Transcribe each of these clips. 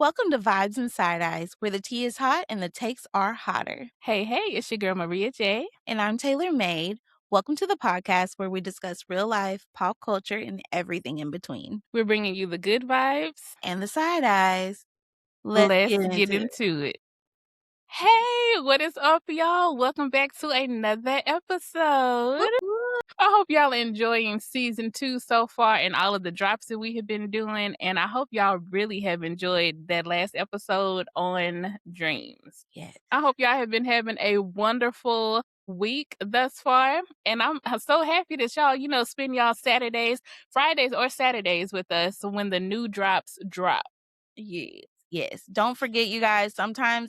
Welcome to Vibes and Side Eyes, where the tea is hot and the takes are hotter. Hey, it's your girl Maria J. And I'm Taylor Made. Welcome to the podcast where we discuss real life, pop culture, and everything in between. We're bringing you the good vibes. And the side eyes. Let's Let's get get into it. into it. Hey, what is up, y'all? Welcome back to another episode. Whoop, whoop. I hope y'all enjoying season 2 so far and all of the drops that we have been doing. And I hope y'all really have enjoyed that last episode on dreams. Yes. I hope y'all have been having a wonderful week thus far. And I'm so happy that y'all, spend y'all Saturdays, Fridays, or Saturdays with us when the new drops drop. Yes. Yes. Don't forget, you guys,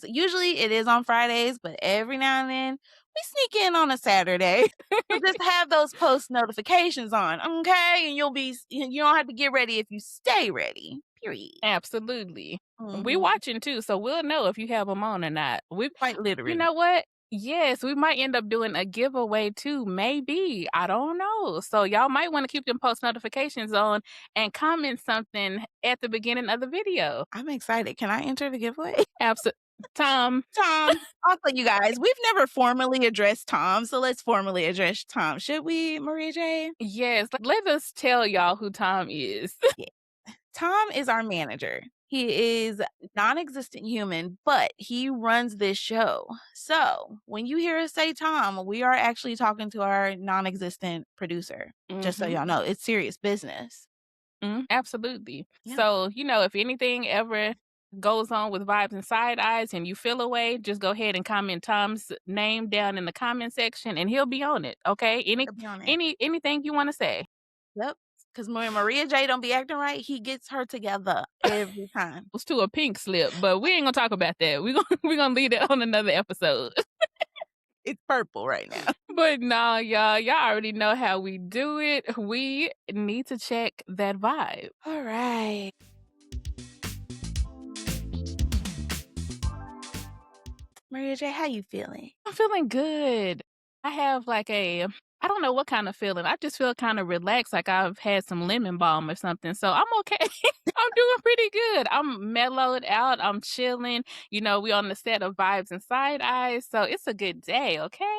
usually it is on Fridays, but every now and then we sneak in on a Saturday. So just have those post notifications on, okay? And you don't have to get ready if you stay ready. Period. Absolutely. We Mhm. watching too, so we'll know if you have them on or not. Quite literally. You know what? Yes, we might end up doing a giveaway too. Maybe. I don't know. So y'all might want to keep them post notifications on and comment something at the beginning of the video. I'm excited. Can I enter the giveaway? Absolutely. Tom. Also, you guys, we've never formally addressed Tom, so let's formally address Tom. Should we, Maria J? Yes, let us tell y'all who Tom is. Yeah. Tom is our manager. He is non-existent human, but he runs this show. So when you hear us say Tom, we are actually talking to our non-existent producer. Just so y'all know, it's serious business. Absolutely. Yeah. So, if anything ever goes on with Vibes and Side Eyes and you feel away, just go ahead and comment Tom's name down in the comment section and he'll be on it. Okay. He'll be on it. Anything you want to say. Yep. Because when Maria J don't be acting right, he gets her together every time. It was to a pink slip, but we ain't gonna talk about that. We're gonna leave it on another episode. It's purple right now. But no, y'all already know how we do it. We need to check that vibe. All right. Maria J, how you feeling? I'm feeling good. I have I don't know what kind of feeling. I just feel kind of relaxed, like I've had some lemon balm or something. So I'm okay. I'm doing pretty good. I'm mellowed out. I'm chilling. We on the set of Vibes and Side Eyes. So it's a good day, okay?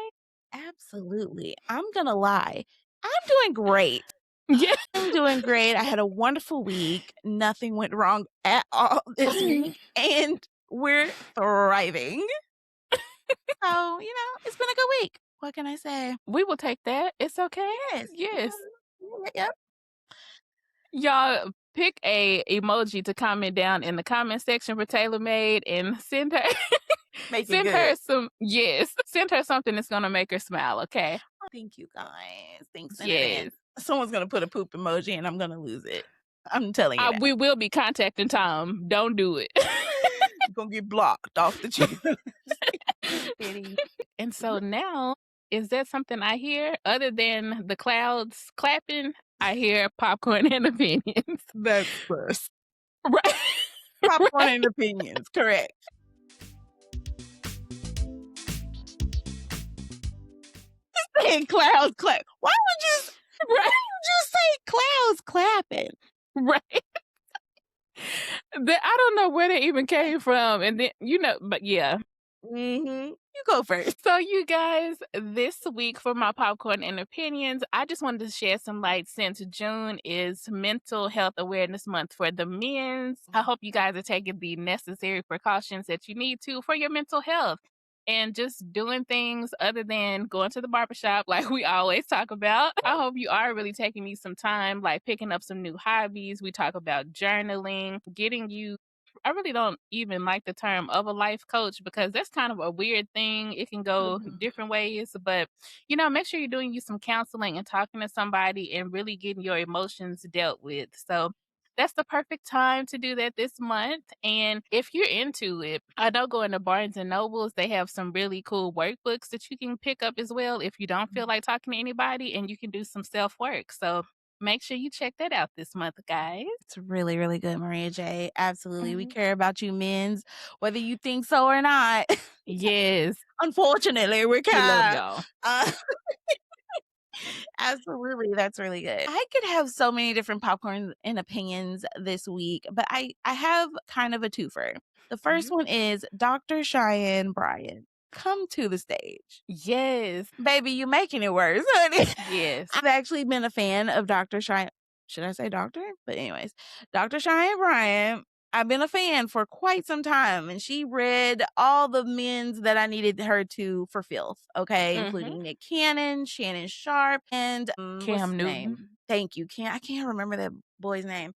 Absolutely. I'm gonna lie. I'm doing great. Yeah. I'm doing great. I had a wonderful week. Nothing went wrong at all this week. And we're thriving. So, it's been a good week. What can I say? We will take that. It's okay. Yes. Yep. Y'all pick a emoji to comment down in the comment section for Taylor Made and send her send her something that's gonna make her smile, okay? Thank you guys. Thanks. Yes. Someone's gonna put a poop emoji and I'm gonna lose it. I'm telling you. We will be contacting Tom. Don't do it. You're gonna get blocked off the channel. And so now, is that something I hear other than the clouds clapping? I hear popcorn and opinions. That's first. Right. Popcorn and opinions, correct. Saying clouds clap. Why would you say clouds clapping? Right. I don't know where they even came from. And then, but yeah. You go first. So you guys, this week for my popcorn and opinions, I just wanted to share some light since June is Mental Health Awareness Month for the men's. I hope you guys are taking the necessary precautions that you need to for your mental health and just doing things other than going to the barbershop like we always talk about. I hope you are really taking you some time, like picking up some new hobbies. We talk about journaling, I really don't even like the term of a life coach because that's kind of a weird thing. It can go different ways, but make sure you're doing you some counseling and talking to somebody and really getting your emotions dealt with. So that's the perfect time to do that this month. And if you're into it, I know going to Barnes and Nobles, they have some really cool workbooks that you can pick up as well if you don't feel like talking to anybody, and you can do some self-work. So make sure you check that out this month, guys. It's really, really good, Maria J. Absolutely. We care about you men's, whether you think so or not. Yes. Unfortunately, we We love y'all. Absolutely, that's really good. I could have so many different popcorn and opinions this week, but I have kind of a twofer. The first Mhm. one is Dr. Cheyenne Bryant. Come to the stage. Yes. Baby, you making it worse, honey. Yes. I've actually been a fan of Dr. Cheyenne. Should I say doctor? But anyways, Dr. Cheyenne Bryant. I've been a fan for quite some time, and she read all the men's that I needed her to for filth, okay, Mhm. including Nick Cannon, Shannon Sharp, and what's his Cam Newton. name? Thank you, Cam. I can't remember that boy's name.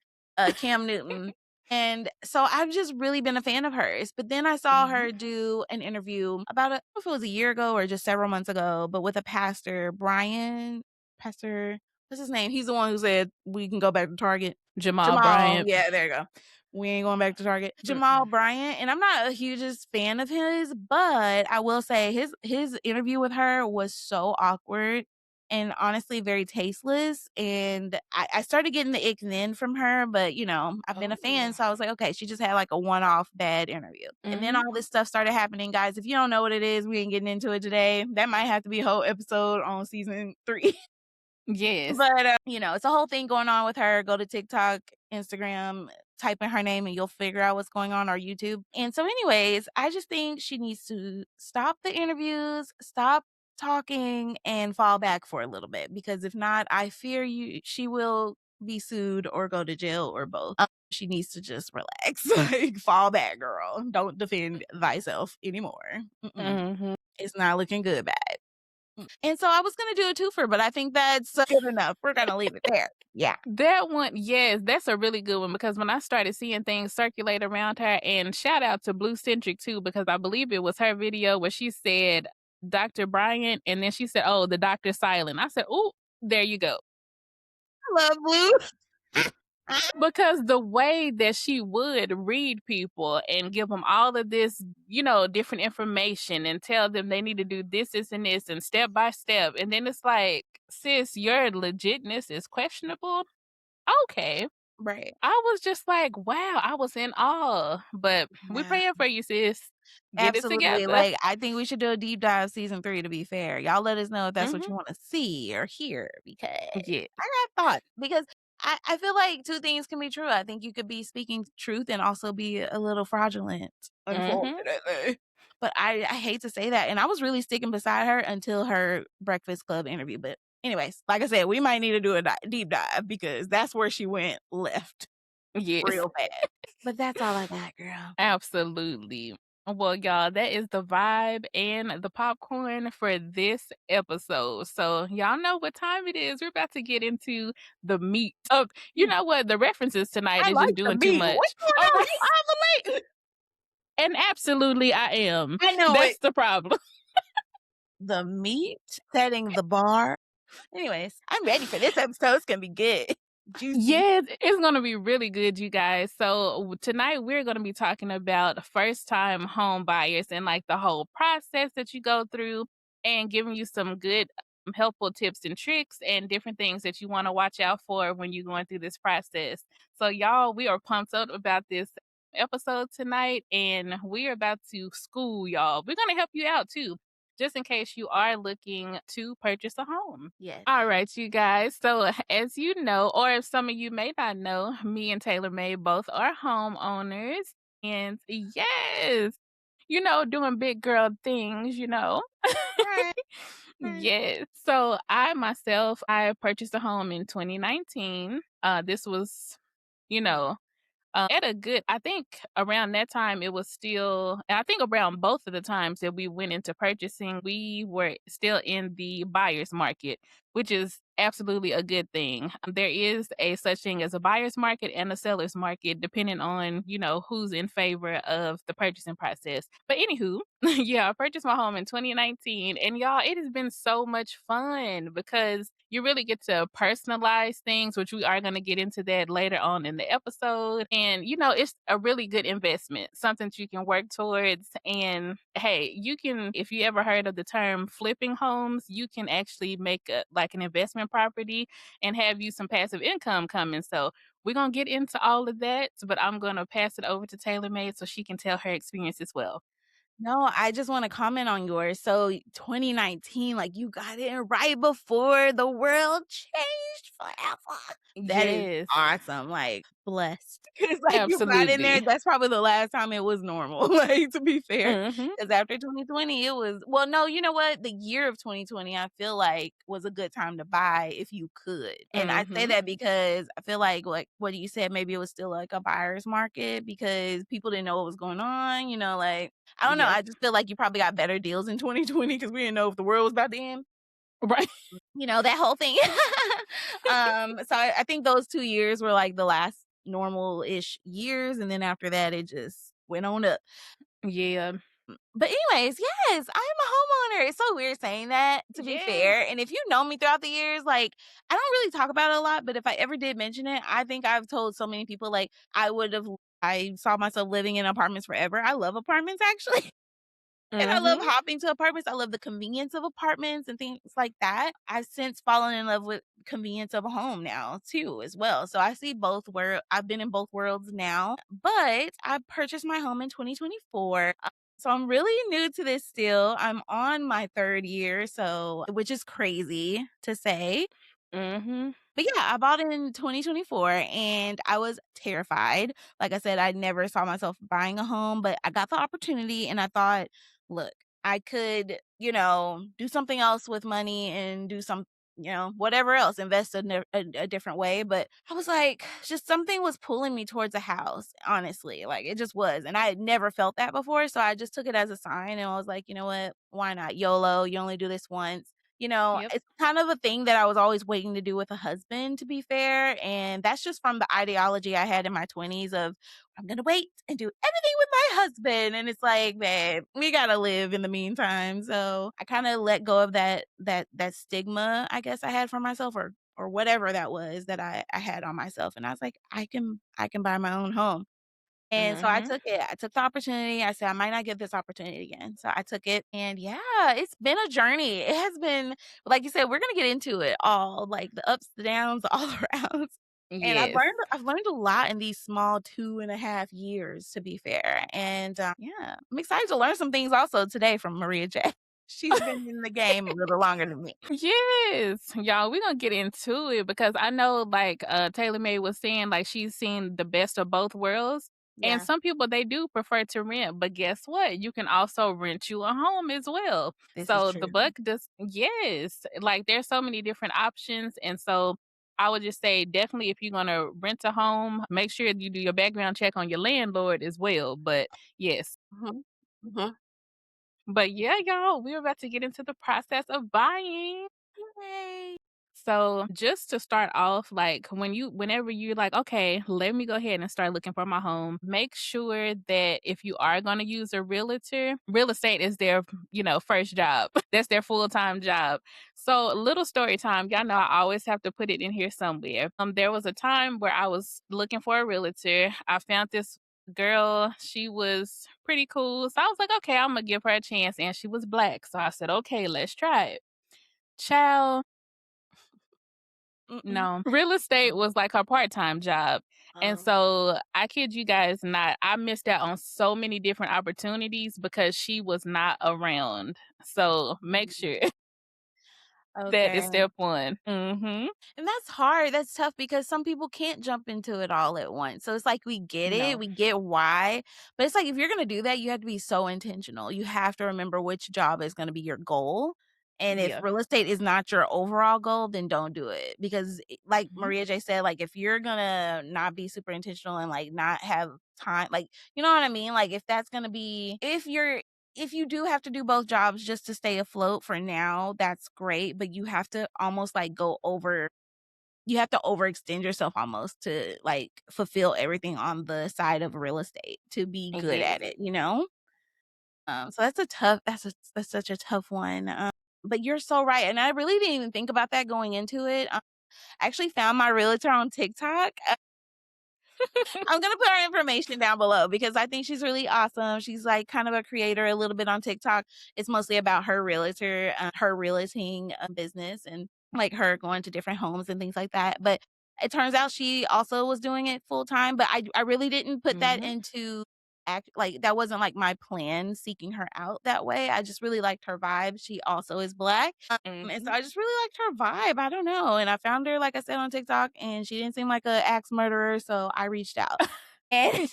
Cam Newton. And so I've just really been a fan of hers. But then I saw Mhm. her do an interview about, I don't know if it was a year ago or just several months ago, but with a pastor, Pastor, what's his name? He's the one who said we can go back to Target. Jamal Jamal, Bryant. yeah, there you go. We ain't going back to Target. Jamal Mm-mm. Bryant, and I'm not a hugest fan of his, but I will say his interview with her was so awkward and honestly very tasteless. And I started getting the ick then from her, but I've been a fan, Oh. so I was like, okay, she just had like a one-off bad interview. And then Mhm. all this stuff started happening, guys. If you don't know what it is, we ain't getting into it today. That might have to be a whole episode on season 3. Yes. But, it's a whole thing going on with her. Go to TikTok, Instagram, type in her name, and you'll figure out what's going on, or YouTube. And so, anyways, I just think she needs to stop the interviews, stop talking, and fall back for a little bit. Because if not, I fear she will be sued or go to jail or both. She needs to just relax. Like, fall back, girl. Don't defend thyself anymore. Mm-mm. Mhm. It's not looking good, bad. And so I was gonna do a twofer, but I think that's good enough. We're gonna leave it there. Yeah. That one, yes, that's a really good one because when I started seeing things circulate around her, and shout out to Blue Centric too, because I believe it was her video where she said Dr. Bryant, and then she said, "Oh, the doctor's silent." I said, "Oh, there you go." I love Blue. Because the way that she would read people and give them all of this, different information and tell them they need to do this, and this, and step by step. And then it's like, sis, your legitness is questionable. Okay. Right. I was just like, wow, I was in awe. But we Yeah. praying for you, sis. Get it Absolutely. together. Like, I think we should do a deep dive season 3, to be fair. Y'all let us know if that's what Hmm. you wanna see or hear, because Yeah. I got thoughts. Because I feel like 2 things can be true. I think you could be speaking truth and also be a little fraudulent, Hmm. unfortunately. But I hate to say that, and I was really sticking beside her until her Breakfast Club interview. But anyways, like I said, we might need to do a deep dive because that's where she went left Yes. real bad. But that's all I got, girl. Absolutely. Well, y'all, that is the vibe and the popcorn for this episode. So, y'all know what time it is. We're about to get into the meat of, you Mm. know what? The references tonight I is like just the doing too beat. What's much. going All on? right. You ovulate. And absolutely, I am. I know it. That's the problem. The meat setting the bar. Anyways, I'm ready for this episode. It's gonna be good. Juicy. Yes, it's gonna be really good, you guys. So tonight we're gonna be talking about first time home buyers and like the whole process that you go through and giving you some good helpful tips and tricks and different things that you want to watch out for when you're going through this process. So y'all, we are pumped up about this episode tonight and we are about to school y'all. We're gonna help you out too, just in case you are looking to purchase a home. Yes. All right, you guys. So, as you know, or if some of you may not know, me and Taylor May both are homeowners. And yes, doing big girl things. Right. Right. Yes. So, I myself, I purchased a home in 2019. This was, you know, at a good I think around that time it was still and I think around both of the times that we went into purchasing, we were still in the buyer's market, which is absolutely a good thing. There is a such thing as a buyer's market and a seller's market, depending on, who's in favor of the purchasing process. But anywho, yeah, I purchased my home in 2019 and y'all, it has been so much fun because you really get to personalize things, which we are going to get into that later on in the episode. And, it's a really good investment, something that you can work towards. And hey, if you ever heard of the term flipping homes, you can actually make like an investment property and have you some passive income coming. So we're going to get into all of that, but I'm going to pass it over to Taylor Made so she can tell her experience as well. No, I just wanna comment on yours. So 2019, like, you got in right before the world changed forever. That is Yes, awesome, like, blessed. It's like you got in there, absolutely. that's probably the last time it was normal, like, to be fair. Mhm, 'Cause after 2020, it was well, no, you know what? The year of 2020, I feel like, was a good time to buy if you could. And I say mhm. that because I feel like what you said, maybe it was still, like, a buyer's market because people didn't know what was going on, like I don't know, Yep. I just feel like you probably got better deals in 2020 because we didn't know if the world was about to end, Right. that whole thing. So I think those 2 years were, like, the last normal-ish years, and then after that, it just went on up. Yeah. But anyways, yes, I am a homeowner. It's so weird saying that, to be Yes. fair, and if you know me throughout the years, like, I don't really talk about it a lot, but if I ever did mention it, I think I've told so many people, like, I saw myself living in apartments forever. I love apartments, actually. And I love Mhm. hopping to apartments. I love the convenience of apartments and things like that. I've since fallen in love with convenience of a home now too, as well. So I see both where I've been in both worlds now, but I purchased my home in 2024. So I'm really new to this still. I'm on my 3rd year, so which is crazy to say. Mhm. But yeah, I bought it in 2024 and I was terrified. Like I said, I never saw myself buying a home, but I got the opportunity and I thought, look, I could, do something else with money and do some, whatever else, invest in a different way. But I was like, just something was pulling me towards a house, honestly. Like it just was. And I had never felt that before. So I just took it as a sign and I was like, you know what? Why not? YOLO, you only do this once. Yep. It's kind of a thing that I was always waiting to do with a husband, to be fair, and that's just from the ideology I had in my 20s of, "I'm gonna wait and do everything with my husband," and it's like, "Babe, we gotta live in the meantime," so I kinda let go of that stigma, I guess, I had for myself or whatever that was that I had on myself, and I was like, "I can buy my own home." And so I Mhm. took it. I took the opportunity. I said, I might not get this opportunity again. So I took it. And yeah, it's been a journey. It has been, like you said, we're gonna get into it all, like the ups, the downs, all around. And Yes. I've learned a lot in these small 2.5 years, to be fair. And yeah, I'm excited to learn some things also today from Maria J. She's been in the game a little longer than me. Yes, y'all, we're gonna get into it because I know, like, Taylor May was saying, like, she's seen the best of both worlds. And Yeah, some people they do prefer to rent, but guess what? You can also rent you a home as well. this is So the true. buck does yes, like there's so many different options. And so I would just say definitely if you're gonna rent a home, make sure you do your background check on your landlord as well. But yes. Hmm. Hmm. But yeah, y'all, we're about to get into the process of buying. Yay. So just to start off, like whenever you're like, okay, let me go ahead and start looking for my home, make sure that if you are going to use a realtor, real estate is their, first job. That's their full-time job. So little story time, y'all know I always have to put it in here somewhere. There was a time where I was looking for a realtor. I found this girl, she was pretty cool. So I was like, okay, I'm gonna give her a chance. And she was black. So I said, okay, let's try it. Child, Mm-mm. no. Real estate was like her part-time job. And Oh, so I kid you guys not, I missed out on so many different opportunities because she was not around. So make mm. sure that is Okay. step 1. Mhm. And that's hard, that's tough because some people can't jump into it all at once. So it's like we get it, No. we get why, but it's like if you're gonna do that, you have to be so intentional. You have to remember which job is gonna be your goal. And if Yeah. real estate is not your overall goal, then don't do it. Because like Mhm. Maria J said, like if you're gonna not be super intentional and like not have time, like you know what I mean? Like if that's gonna be if you do have to do both jobs just to stay afloat for now, that's great, but you have to almost like go over you have to overextend yourself almost to, like, fulfill everything on the side of real estate to be good Yes. at it, you know? So that's such a tough one, but you're so right, and I really didn't even think about that going into it. I actually found my realtor on TikTok. I'm gonna put her information down below because I think she's really awesome. She's like kind of a creator a little bit on TikTok. It's mostly about her realtor, her realting business and like her going to different homes and things like that. But it turns out she also was doing it full time. But I really didn't put that Mhm. into. act like that wasn't like my plan seeking her out that way. I just really liked her vibe. She also is Black. And so Mhm. I just really liked her vibe. I don't know. And I found her, like I said, on TikTok, and she didn't seem like a axe murderer. So I reached out. And it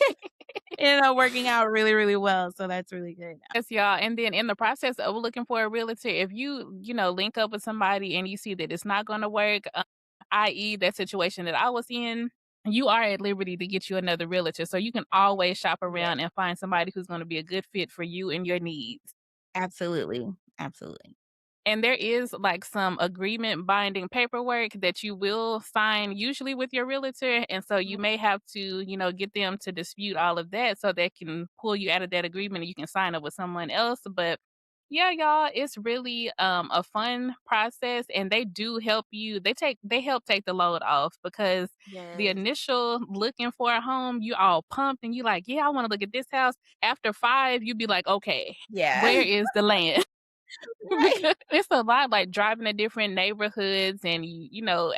ended up working out really, really well. So that's really good. Yes, y'all, and then in the process of looking for a realtor, if you link up with somebody and you see that it's not gonna work, i.e. that situation that I was in, you are at liberty to get you another realtor, so you can always shop Yeah, around and find somebody who's gonna be a good fit for you and your needs. absolutely. Absolutely. And there is like some agreement binding paperwork that you will sign usually with your realtor. And so you Mhm. may have to get them to dispute all of that so they can pull you out of that agreement and you can sign up with someone else. But yeah, y'all, it's really a fun process and they do help you. They help take the load off because the Yes. initial looking for a home, you all pumped and you like, yeah, I want to look at this house. After 5, you'd be like, okay, where Yeah. is the land? Right. Because it's a lot, like, driving to different neighborhoods and,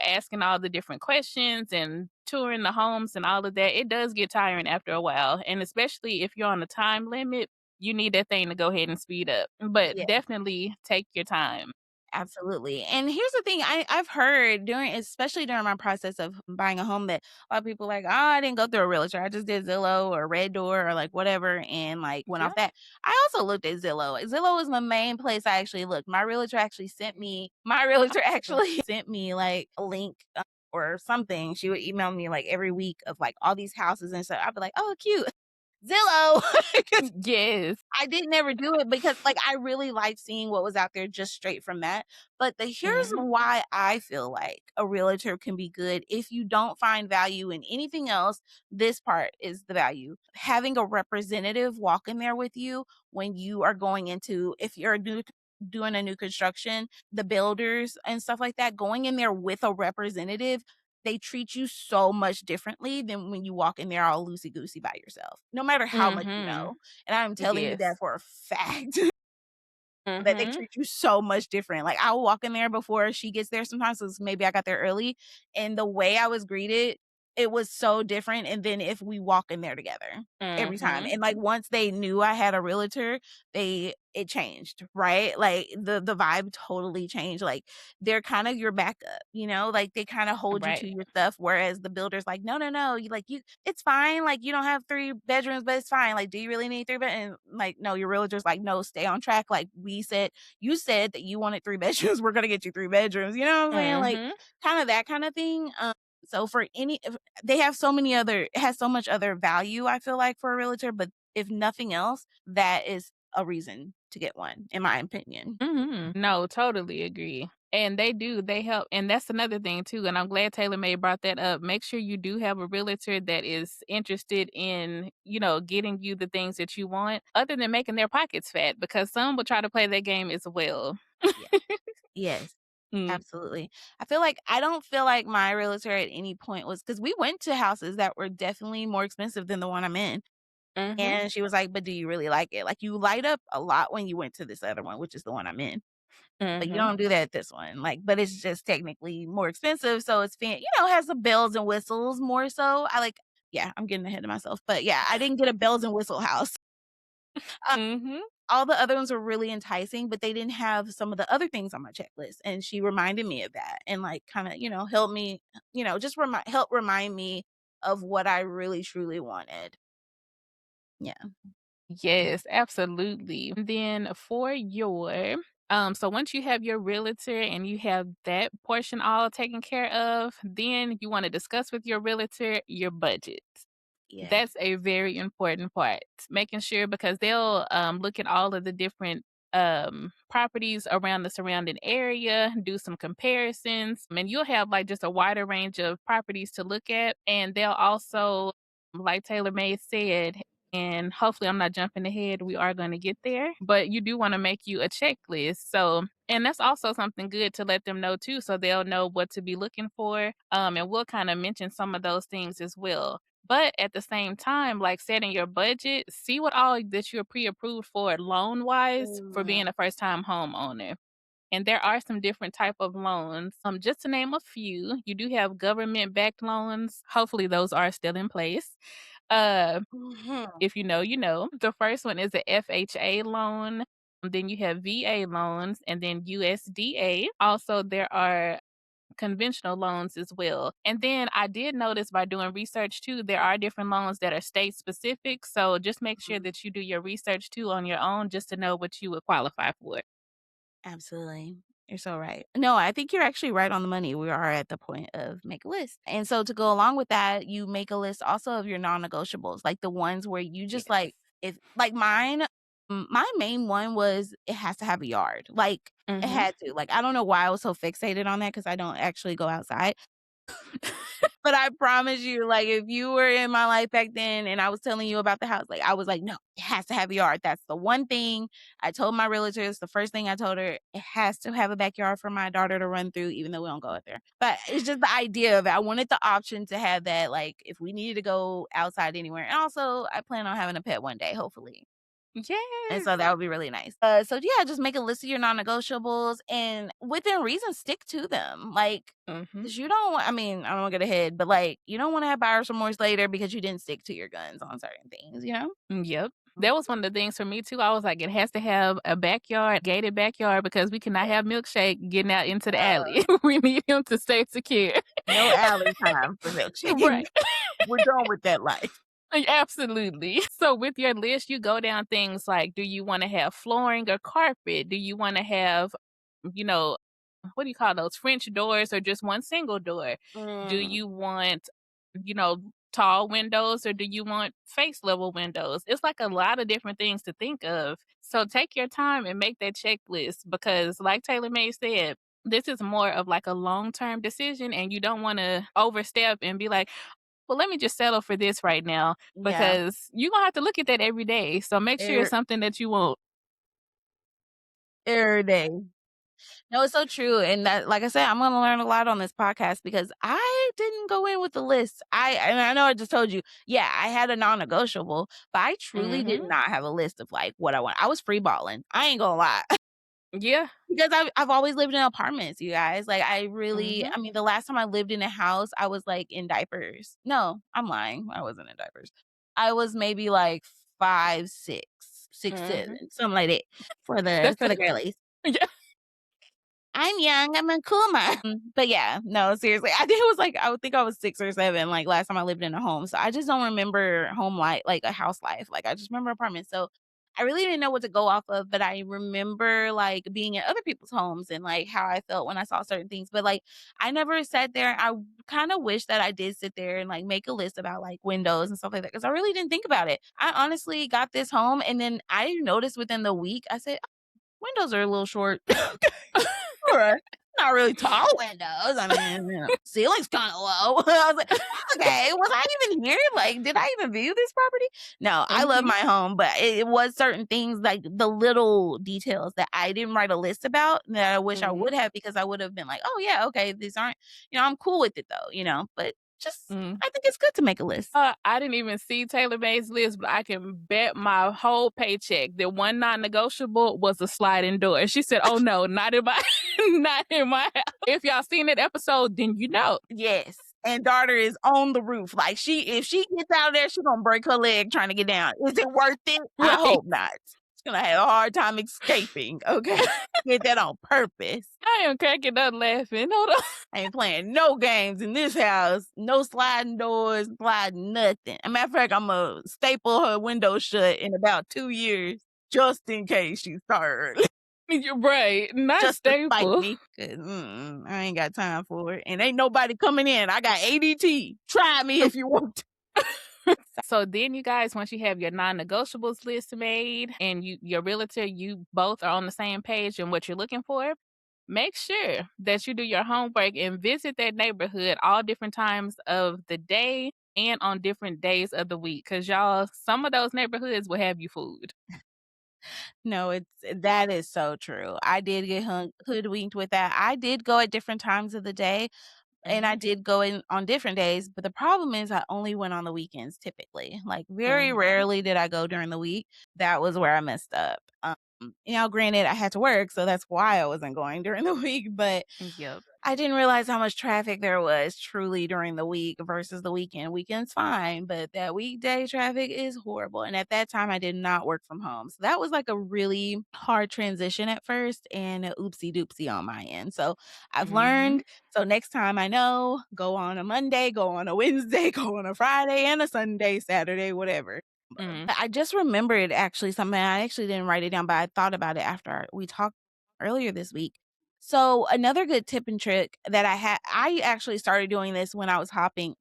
asking all the different questions and touring the homes and all of that. It does get tiring after a while, and especially if you're on a time limit, you need that thing to go ahead and speed up, but Yeah. definitely take your time. Absolutely. And here's the thing, I've heard during especially during my process of buying a home that a lot of people like, "Oh, I didn't go through a realtor. I just did Zillow or Red Door or like whatever," and like went Yeah. off that. I also looked at Zillow. Zillow was the main place I actually looked. My realtor Awesome. actually sent me like a link or something. She would email me like every week of like all these houses and stuff. I'd be like, "Oh, cute. Zillow." Yes. I did never do it because, like, I really liked seeing what was out there just straight from that, but here's Mhm. why I feel like a realtor can be good if you don't find value in anything else, this part is the value. Having a representative walk in there with you when you are going into if you're doing a new construction, the builders and stuff like that, going in there with a representative, they treat you so much differently than when you walk in there all loosey goosey by yourself, no matter how much you Mhm. know. And I'm telling you that Yes. for a fact that they Mhm. treat you so much different. Like, I'll walk in there before she gets there sometimes 'cause maybe I got there early, and the way I was greeted, it was so different, and then if we walk in there together every time, Mhm. and, like, once they knew I had a realtor, it changed, right? Like, the vibe totally changed, like, they're kinda your backup, like, they kinda hold you to Right. your stuff, whereas the builder's like, "No, no, no, you it's fine, like, you don't have 3 bedrooms, but it's fine, like, do you really need 3 bed," and, like, no, your realtor's like, "No, stay on track, like, you said that you wanted 3 bedrooms, we're gonna get you 3 bedrooms," you know what I'm saying? Like, Mhm. kinda that kinda thing, so for any if they have so many other it has so much other value, I feel like, for a realtor, but if nothing else, that is a reason to get one, in my opinion. Mhm. No, totally agree. And they help. And that's another thing too. And I'm glad Taylor May brought that up. Make sure you do have a realtor that is interested in getting you the things that you want, other than making their pockets fat, because some will try to play that game as well. Yeah. Yes. Mm. Absolutely. I don't feel like my realtor at any point was because we went to houses that were definitely more expensive than the one I'm in, Mhm. and she was like, "But do you really like it? Like, you light up a lot when you went to this other one," which is the one I'm in. But you Mhm. don't do that at this one, like, but it's just technically more expensive, so it's has the bells and whistles more so. Yeah, I'm getting ahead of myself, but yeah, I didn't get a bells and whistle house. Uh, Mhm. all the other ones were really enticing, but they didn't have some of the other things on my checklist, and she reminded me of that and, like, kinda, helped me, just help remind me of what I really truly wanted. Yeah. Yes, absolutely. And then for so once you have your realtor and you have that portion all taken care of, then you want to discuss with your realtor your budget. Yeah. That's a very important part. Making sure because they'll look at all of the different properties around the surrounding area, do some comparisons, and you'll have like just a wider range of properties to look at. And they'll also, like Taylor May said, and hopefully I'm not jumping ahead, we are going to get there, but you do want to make you a checklist. So, and that's also something good to let them know too, so they'll know what to be looking for. And we'll kind of mention some of those things as well. But at the same time, like setting your budget, see what all that you're pre-approved for loan-wise for Ooh, being a first-time homeowner. And there are some different type of loans. Just to name a few, you do have government-backed loans. Hopefully those are still in place. Uh, Mhm. if you know, you know. The first one is a FHA loan. Then you have VA loans and then USDA. Also, there are conventional loans as well. And then I did notice by doing research too, there are different loans that are state specific. So just make sure Mhm. that you do your research too on your own just to know what you would qualify for. Absolutely. You're so right. No, I think you're actually right on the money. We are at the point of make a list. And so to go along with that, you make a list also of your non-negotiables, like the ones where you just Yes. like if like mine, my main one was it has to have a yard. Like it Mhm. had to. Like I don't know why I was so fixated on that because I don't actually go outside. But I promise you, like, if you were in my life back then and I was telling you about the house, like, I was like, "No, it has to have a yard." That's the one thing I told my realtors, the first thing I told her, "It has to have a backyard for my daughter to run through, even though we don't go out there." But it's just the idea of it. I wanted the option to have that, like, if we needed to go outside anywhere. And also, I plan on having a pet one day, hopefully. And Yes. so that would be really nice. So yeah, just make a list of your non-negotiables and within reason, stick to them. Like, Mhm. cause you don't want, I mean, I don't want to get ahead, but like, you don't want to have buyer's remorse later because you didn't stick to your guns on certain things, you know? Yep. That was one of the things for me too. I was like, it has to have a backyard, gated backyard, because we cannot have milkshake getting out into the Uh, alley. We need him to stay secure. no alley time for milkshake. Right. We're done with that life. Absolutely. So with your list, you go down things like, do you wanna have flooring or carpet? Do you wanna have, you know, what do you call those, French doors or just one single door? Do Mm, you want, you know, tall windows or do you want face level windows? It's like a lot of different things to think of. So take your time and make that checklist because like Taylor May said, this is more of like a long-term decision and you don't want to overstep and be like, well, let me just settle for this right now yeah. because you're gonna have to look at that every day. So make sure it's Er, something that you want. every day. No, it's so true, and that like I said, I'm gonna learn a lot on this podcast because I didn't go in with the list. I know I just told you, yeah, I had a non-negotiable, but I truly did Mhm. not have a list of, like, what I want. I was free balling. I ain't gonna lie. Yeah. Because I've always lived in apartments, you guys. Like, Mhm. I mean, the last time I lived in a house, I was, like, in diapers. No, I'm lying. I wasn't in diapers. I was maybe, like, 5, 6, Mhm. 7, something like that That's for the the girlies. yeah. I'm young, I'm a cool mom. But yeah, no, seriously. I think it was like I would think I was 6 or 7, like, last time I lived in a home. So I just don't remember home life, like, a house life. Like, I just remember apartments. So I really didn't know what to go off of, but I remember, like, being in other people's homes and, like, how I felt when I saw certain things. But, like, I never sat there. I kinda wish that I did sit there and, like, make a list about, like, windows and stuff like that because I really didn't think about it. I honestly got this home, and then I noticed within the week, I said, "Windows are a little short." Alright. Not really tall windows. I mean, you know, ceiling's kinda low. I was like, "Okay, was I even here? Like, did I even view this property?" No, I love Mhm. my home, but it was certain things, like, the little details that I didn't write a list about that I wish I Mhm. would have because I would have been like, "Oh, yeah, okay, these aren't," I'm cool with it though, but just Mhm. I think it's good to make a list. I didn't even see Taylor May's list, but I can bet my whole paycheck that one non-negotiable was a sliding door. She said, "Oh no, not in my, not in my house." If y'all seen that episode, then you know. Yes, and daughter is on the roof, like, if she gets out of there, she gonna break her leg trying to get down. Is it worth it? I Right. hope not. She's gonna have a hard time escaping, okay? Did that on purpose. I am cracking up laughing. Hold on. I ain't playing no games in this house. No sliding doors, sliding nothing. A matter of fact, Imma staple her window shut in about 2 years just in case she start early, You're right. Not just to spite staple. me, 'cause, I ain't got time for it, and ain't nobody coming in. I got ADT. Try me if you want to. So then you guys, once you have your non-negotiables list made and your realtor, you both are on the same page and what you're looking for, make sure that you do your homework and visit that neighborhood all different times of the day and on different days of the week. Cause y'all, some of those neighborhoods will have you food. No, that is so true. I did get hoodwinked with that. I did go at different times of the day, and I Mhm. did go in on different days, but the problem is I only went on the weekends typically. Like, very Mhm. rarely did I go during the week. That was where I messed up. Granted, I had to work, so that's why I wasn't going during the week, but Yep. I didn't realize how much traffic there was truly during the week versus the weekend. Weekend's fine, but that weekday traffic is horrible. And at that time, I did not work from home. So that was like a really hard transition at first and a oopsie doopsie on my end. So I've Mhm. learned. So next time I know, go on a Monday, go on a Wednesday, go on a Friday and a Sunday, Saturday, whatever. Mm. I just remembered actually something. I actually didn't write it down, but I thought about it after we talked earlier this week. So another good tip and trick that I actually started doing this when I was hopping,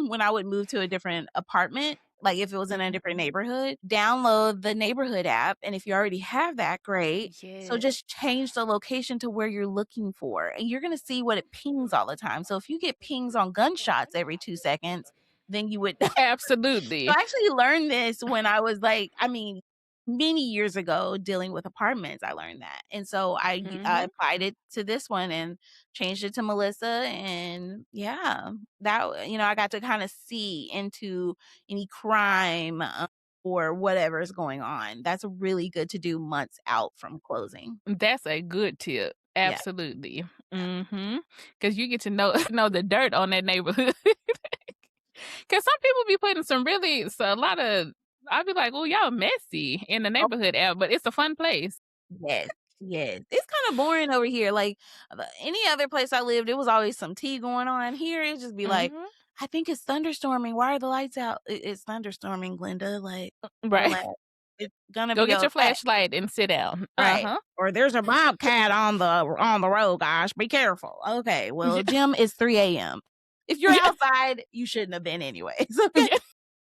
when I would move to a different apartment, like if it was in a Mhm. different neighborhood, download the neighborhood app. And if you already have that, great. So Yes. just change the location to where you're looking for, and you're going to see what it pings all the time. So if you get pings on gunshots every 2 seconds, then you would so Absolutely. I actually learned this when I was like, I mean, many years ago dealing with apartments, I learned that. And so I Mhm. applied it to this one and changed it to Melissa. And yeah, I got to kind of see into any crime or whatever's going on. That's really good to do months out from closing. That's a good tip. Yeah. Absolutely. Mhm. Because you get to know know the dirt on that neighborhood. Because some people be putting some really so a lot of I'd be like, "Oh, y'all messy in the Oh, neighborhood app," but it's a fun place. yes. Yes. It's kind of boring over here. Like any other place I lived, it was always some tea going on. Here, it just be like, Mhm. I think it's thunderstorming. Why are the lights out? It's thunderstorming, Glenda. Like, Right. relax. It's gonna Go be get your okay. flashlight and sit down. Right. Uh-huh. Or there's a bobcat on the road, guys. Be careful. Okay. Well, Yeah. Jim, it's 3 a.m. If you're Yeah. outside, you shouldn't have been anyways. Okay. Yeah.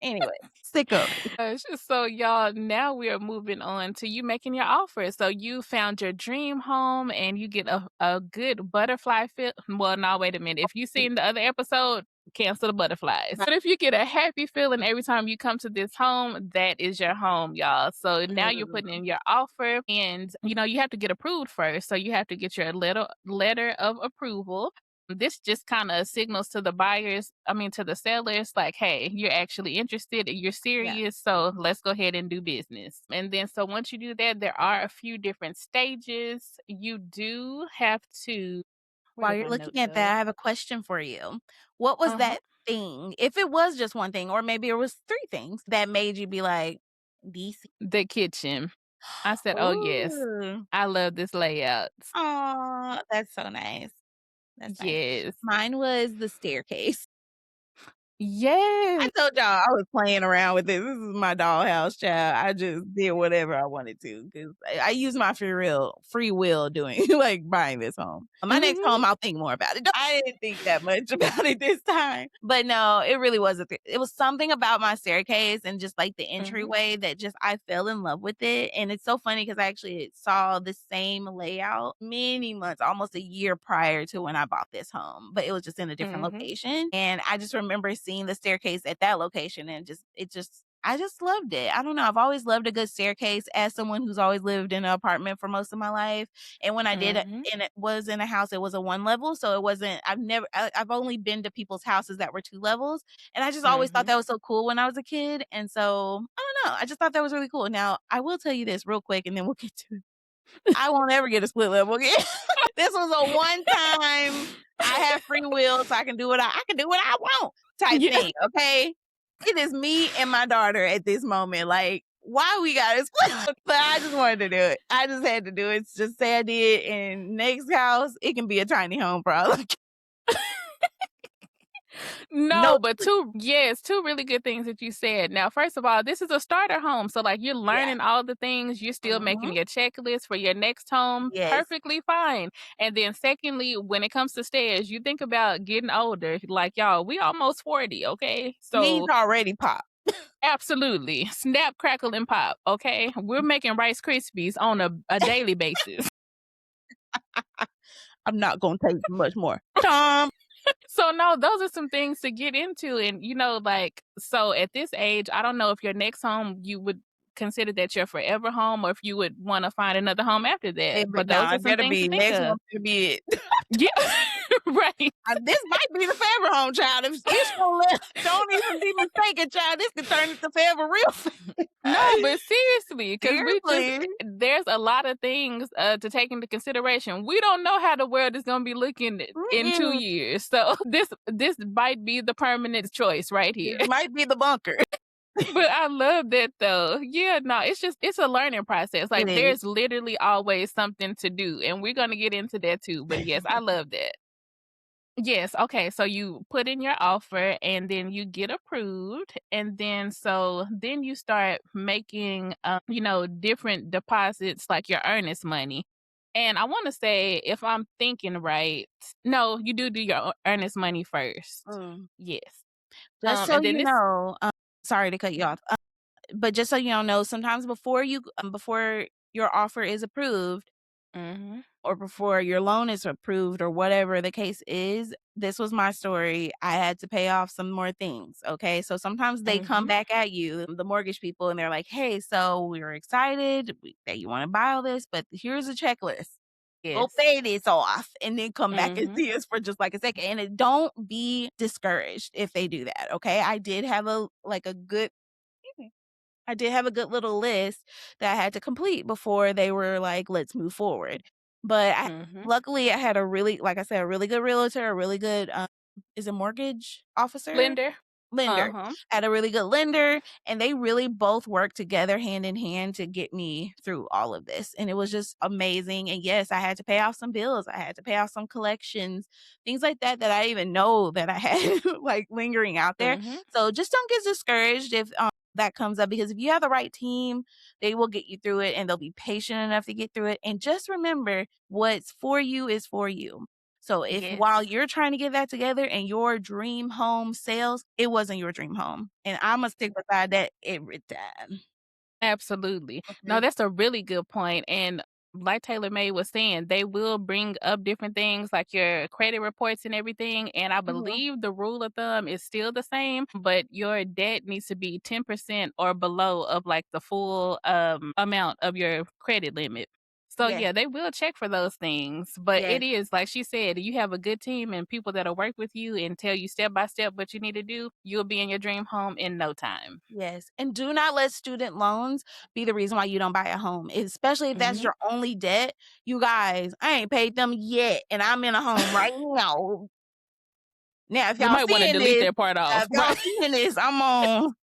Anyway, sick of it. So y'all, now we are moving on to you making your offer. So you found your dream home and you get a good butterfly fit. Well, no, wait a minute. If you seen the other episode, cancel the butterflies. But if you get a happy feeling every time you come to this home, that is your home, y'all. So now you're putting Mhm. in your offer and you have to get approved first. So you have to get your letter of approval. This just kind of signals to the buyers, I mean, to the sellers, like, hey, you're actually interested, you're Yeah. serious, so let's go ahead and do business. And then, so once you do that, there are a few different stages. You do have to, where While did you're my note looking at that, go? I have a question for you. What was Uh huh. that thing, if it was just one thing, or maybe it was 3 things that made you be like, "DC." The kitchen. I said, oh, yes, Ooh. I love this layout. Aw, that's so nice. That's nice. Yes. Mine was the staircase. I Yes. told y'all I was playing around with this. This is my dollhouse, child. I just did whatever I wanted to because I used my free will doing like buying this home. My next Hmm. home, I'll think more about it. I didn't think that much about it this time, but no, it really wasn't. It was something about my staircase and just like the Hmm. entryway that just I fell in love with it. And it's so funny because I actually saw the same layout many months, almost a year prior to when I bought this home, but it was just in a different Hmm. location. And I just remember seeing the staircase at that location and I just loved it. I don't know. I've always loved a good staircase as someone who's always lived in an apartment for most of my life. And when I did it Hmm. and it was in a house, it was a one level. So it wasn't, I've only been to people's houses that were two levels. And I just always thought Hmm. that was so cool when I was a kid. And so I don't know. I just thought that was really cool. Now, I will tell you this real quick and then we'll get to it. I won't ever get a split level again. This was a one time. I have free will, so I can do what I want type Yeah. thing. Okay, it is me and my daughter at this moment. Like, why we got to split? But I just wanted to do it. I just had to do it. Just say I did. And next house, it can be a tiny home, probably. No, No, but two really good things that you said. Now, first of all, this is a starter home. So like you're yeah, learning all the things, you're still hmm making your checklist for your next home, yes. perfectly fine. And then secondly, when it comes to stairs, you think about getting older. Like y'all, we almost 40, okay? Knees So already popped. absolutely. Snap, crackle, and pop. Okay. We're making Rice Krispies on a daily basis. I'm not gonna take much more. Tom. So no, those are some things to get into. And like so at this age, I don't know if your next home you would consider that your forever home or if you would want to find another home after that. It, But those nah, are it some better things to be think next one of. to be it. Yeah. Right. This might be the forever home, child. If you still live, don't even be mistaken, child. This could turn into forever real fast. No, but seriously, because Seriously. there's a lot of things to take into consideration. We don't know how the world is gonna be looking in 2 Mm-mm. years. So this might be the permanent choice right here. This might be the bunker. But I love that though. Yeah, no, it's a learning process. It Like is. there's literally always something to do, and we're gonna get into that too. But yes, I love that. Yes, okay, so you put in your offer and then you get approved, and then you start making, different deposits, like your earnest money. And I wanna say, if I'm thinking right, no, you do your earnest money first. Mm. Yes. Just so And then you this know, sorry to cut you off, but just so you know, sometimes before your offer is approved Mhm, or before your loan is approved or whatever the case is, this was my story. I had to pay off some more things. Okay. So sometimes they come mhm, back at you, the mortgage people, and they're like, hey, so we were excited that you want to buy all this, but here's a checklist. Go yes. pay this off and then come back and Mhm, see us for just like a second. And don't be discouraged if they do that. Okay. I did have a good little list that I had to complete before they were like, "Let's move forward." But mhm. luckily, I had a really like I said, a really good realtor, a really good, is a mortgage officer? Lender? Lender. Uh-huh, I had a really good lender, and they really both worked together hand in hand to get me through all of this, and it was just amazing, and yes, I had to pay off some bills, I had to pay off some collections, things like that that I didn't even know that I had, like, lingering out there. mhm. So, just don't get discouraged if, that comes up because if you have the right team, they will get you through it, and they'll be patient enough to get through it, and just remember, what's for you is for you. So if while Yes. you're trying to get that together and your dream home sells, it wasn't your dream home. And Imma stick beside that every time. Absolutely. No, Okay. that's a really good point, and like Taylor May was saying, they will bring up different things like your credit reports and everything, and I Mhm. believe the rule of thumb is still the same, but your debt needs to be 10% or below of, like, the full, amount of your credit limit. So, Yes, yeah, they will check for those things, but it yes, is like she said, you have a good team and people that'll work with you and tell you step by step what you need to do, you'll be in your dream home in no time. yes. And do not let student loans be the reason why you don't buy a home, especially if that's Mhm. your only debt. You guys, I ain't paid them yet, and I'm in a home right now. Now, You might wanna delete that part off, if y'all right? seeing this, I'm on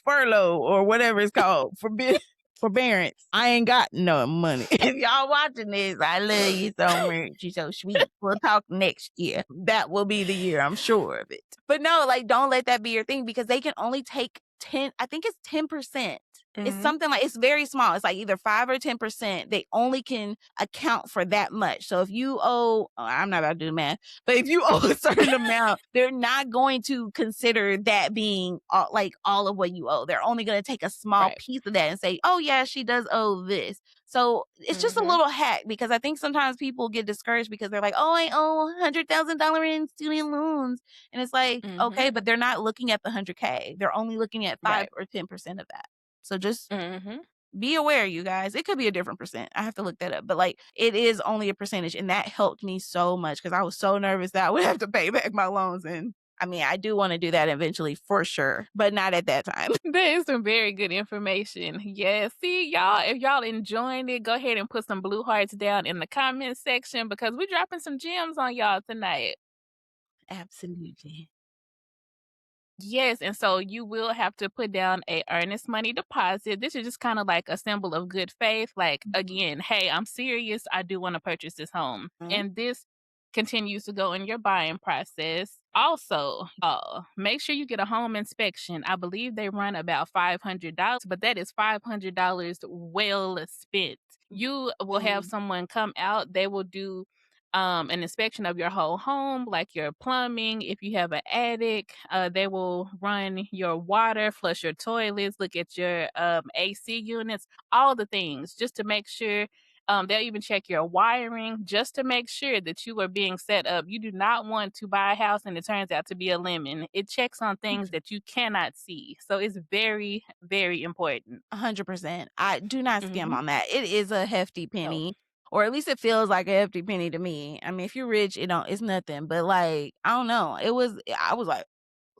furlough or whatever it's called, forbearance. I ain't got no money. If y'all watching this, I love you so much. You're so sweet. We'll talk next year. That will be the year, I'm sure of it. But no, like don't let that be your thing because they can only take 10, I think it's 10%. It's Mhm. something like it's very small. It's like either 5 or 10%. They only can account for that much. So if you owe, I'm not about to do the math, but if you owe a certain amount, they're not going to consider that being like all of what you owe. They're only going to take a small Right. piece of that and say, "Oh yeah, she does owe this." So it's just a Mhm. little hack because I think sometimes people get discouraged because they're like, "Oh, I owe $100,000 in student loans," and it's like, Mhm. okay, but they're not looking at the 100K. They're only looking at five Right. or 10% of that. So just Mhm. be aware, you guys. It could be a different percent. I have to look that up, but like it is only a percentage, and that helped me so much because I was so nervous that I would have to pay back my loans. And I mean, I do want to do that eventually for sure, but not at that time. That is some very good information. Yes. See, y'all, if y'all enjoying it, go ahead and put some blue hearts down in the comment section because we're dropping some gems on y'all tonight. Absolutely. Yes, and so you will have to put down a earnest money deposit. This is just kind of like a symbol of good faith. Like, Mhm. again, hey, I'm serious. I do want to purchase this home. Mhm. And this continues to go in your buying process. Also, make sure you get a home inspection. I believe they run about $500, but that is $500 well spent. You will have Mhm. someone come out. They will do an inspection of your whole home, like your plumbing. If you have an attic, they will run your water, flush your toilets, look at your AC units, all the things, just to make sure. They'll even check your wiring just to make sure that you are being set up. You do not want to buy a house and it turns out to be a lemon. It checks on things that you cannot see. So it's very, very important. 100%. I do not scam Hmm. on that. It is a hefty No. penny. or at least it feels like an empty penny to me. I mean, if you're rich, it's nothing, but, like, I don't know. I was like,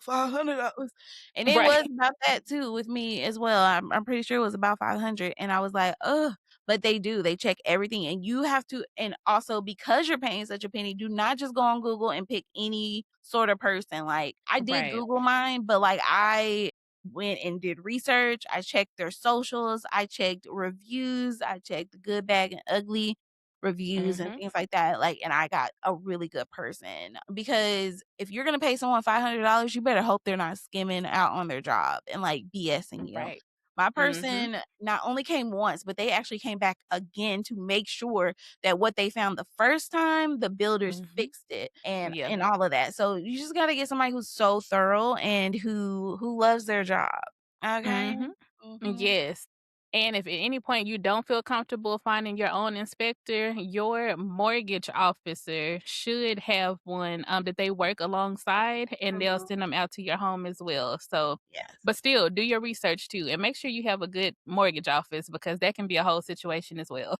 $500. And it Right. was about that too with me as well. I'm pretty sure it was about 500, and I was like, "Ugh." But they check everything, and you have to, and also because you're paying such a penny, do not just go on Google and pick any sort of person. Like, I did Right. Google mine, but, like, I went and did research. I checked their socials, I checked reviews, I checked the good, bad, and ugly reviews and Mhm. things like that, like, and I got a really good person, because if you're gonna pay someone $500, you better hope they're not skimming out on their job and, like, BSing you. Right. My Mhm. person not only came once, but they actually came back again to make sure that what they found the first time, the builders Mhm. fixed it, and Yeah. all of that. So you just gotta get somebody who's so thorough and who loves their job. Okay? Mhm. Mhm. Yes. And if at any point you don't feel comfortable finding your own inspector, your mortgage officer should have one that they work alongside, and they'll Mhm. send them out to your home as well. So, Yes. but still, do your research too, and make sure you have a good mortgage office because that can be a whole situation as well.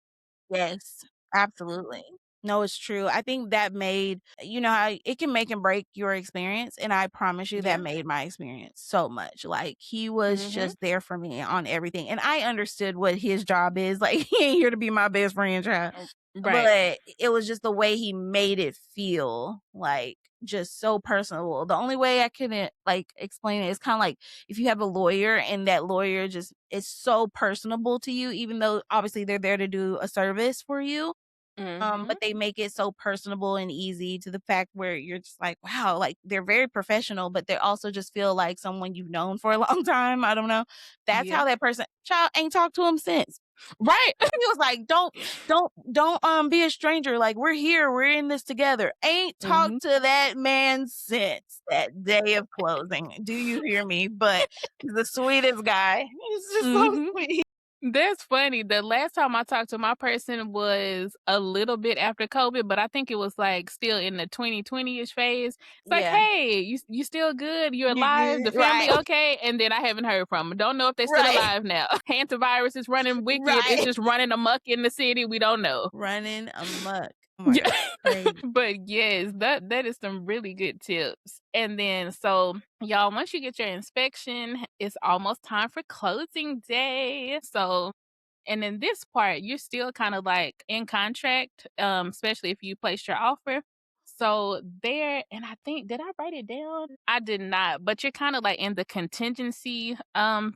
Yes, absolutely. No, it's true. I think that made, how it can make and break your experience, and I promise you that Yeah. made my experience so much. Like, he was Mhm. just there for me on everything, and I understood what his job is. Like, he ain't here to be my best friend, child. Right. But it was just the way he made it feel, like, just so personable. The only way I couldn't, like, explain it is kinda like if you have a lawyer and that lawyer just is so personable to you, even though obviously they're there to do a service for you, Mhm. but they make it so personable and easy to the fact where you're just like, wow, like, they're very professional, but they also just feel like someone you've known for a long time. I don't know. That's Yeah. how that person child ain't talked to him since. Right. He was like, don't be a stranger. Like, we're here, we're in this together." Ain't Mhm. talked to that man since that day of closing. Do you hear me? But he's the sweetest guy. He's just so Mhm. sweet. That's funny. The last time I talked to my person was a little bit after COVID, but I think it was like still in the 2020-ish phase. It's like, Yeah. "Hey, you still good? You're You alive? good? The family Right. okay?" And then I haven't heard from 'em. Don't know if they're still Right. alive now. Antivirus is running wicked. It's Right. just running amok in the city. We don't know. Running amok. Oh my Yeah. god, crazy. But yes, that is some really good tips. And then so y'all, once you get your inspection, it's almost time for closing day. So and in this part, you're still kind of like in contract, especially if you placed your offer. So there, and I think, did I write it down? I did not, but you're kind of like in the contingency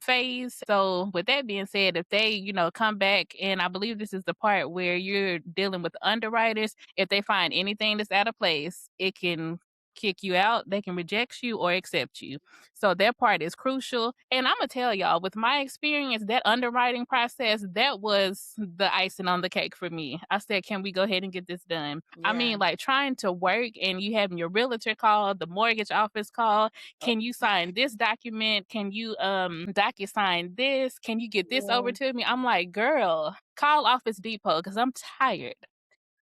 phase. So with that being said, if they, come back, and I believe this is the part where you're dealing with underwriters, if they find anything that's out of place, it can kick you out, they can reject you or accept you. So that part is crucial. And I'm gonna tell y'all, with my experience, that underwriting process, that was the icing on the cake for me. I said, can we go ahead and get this done? I Yeah. mean, like trying to work and you having your realtor call, the mortgage office call, Oh, can you sign this document? Can you docu sign this? Can you get this over yeah. to me? I'm like, girl, call Office Depot because I'm tired.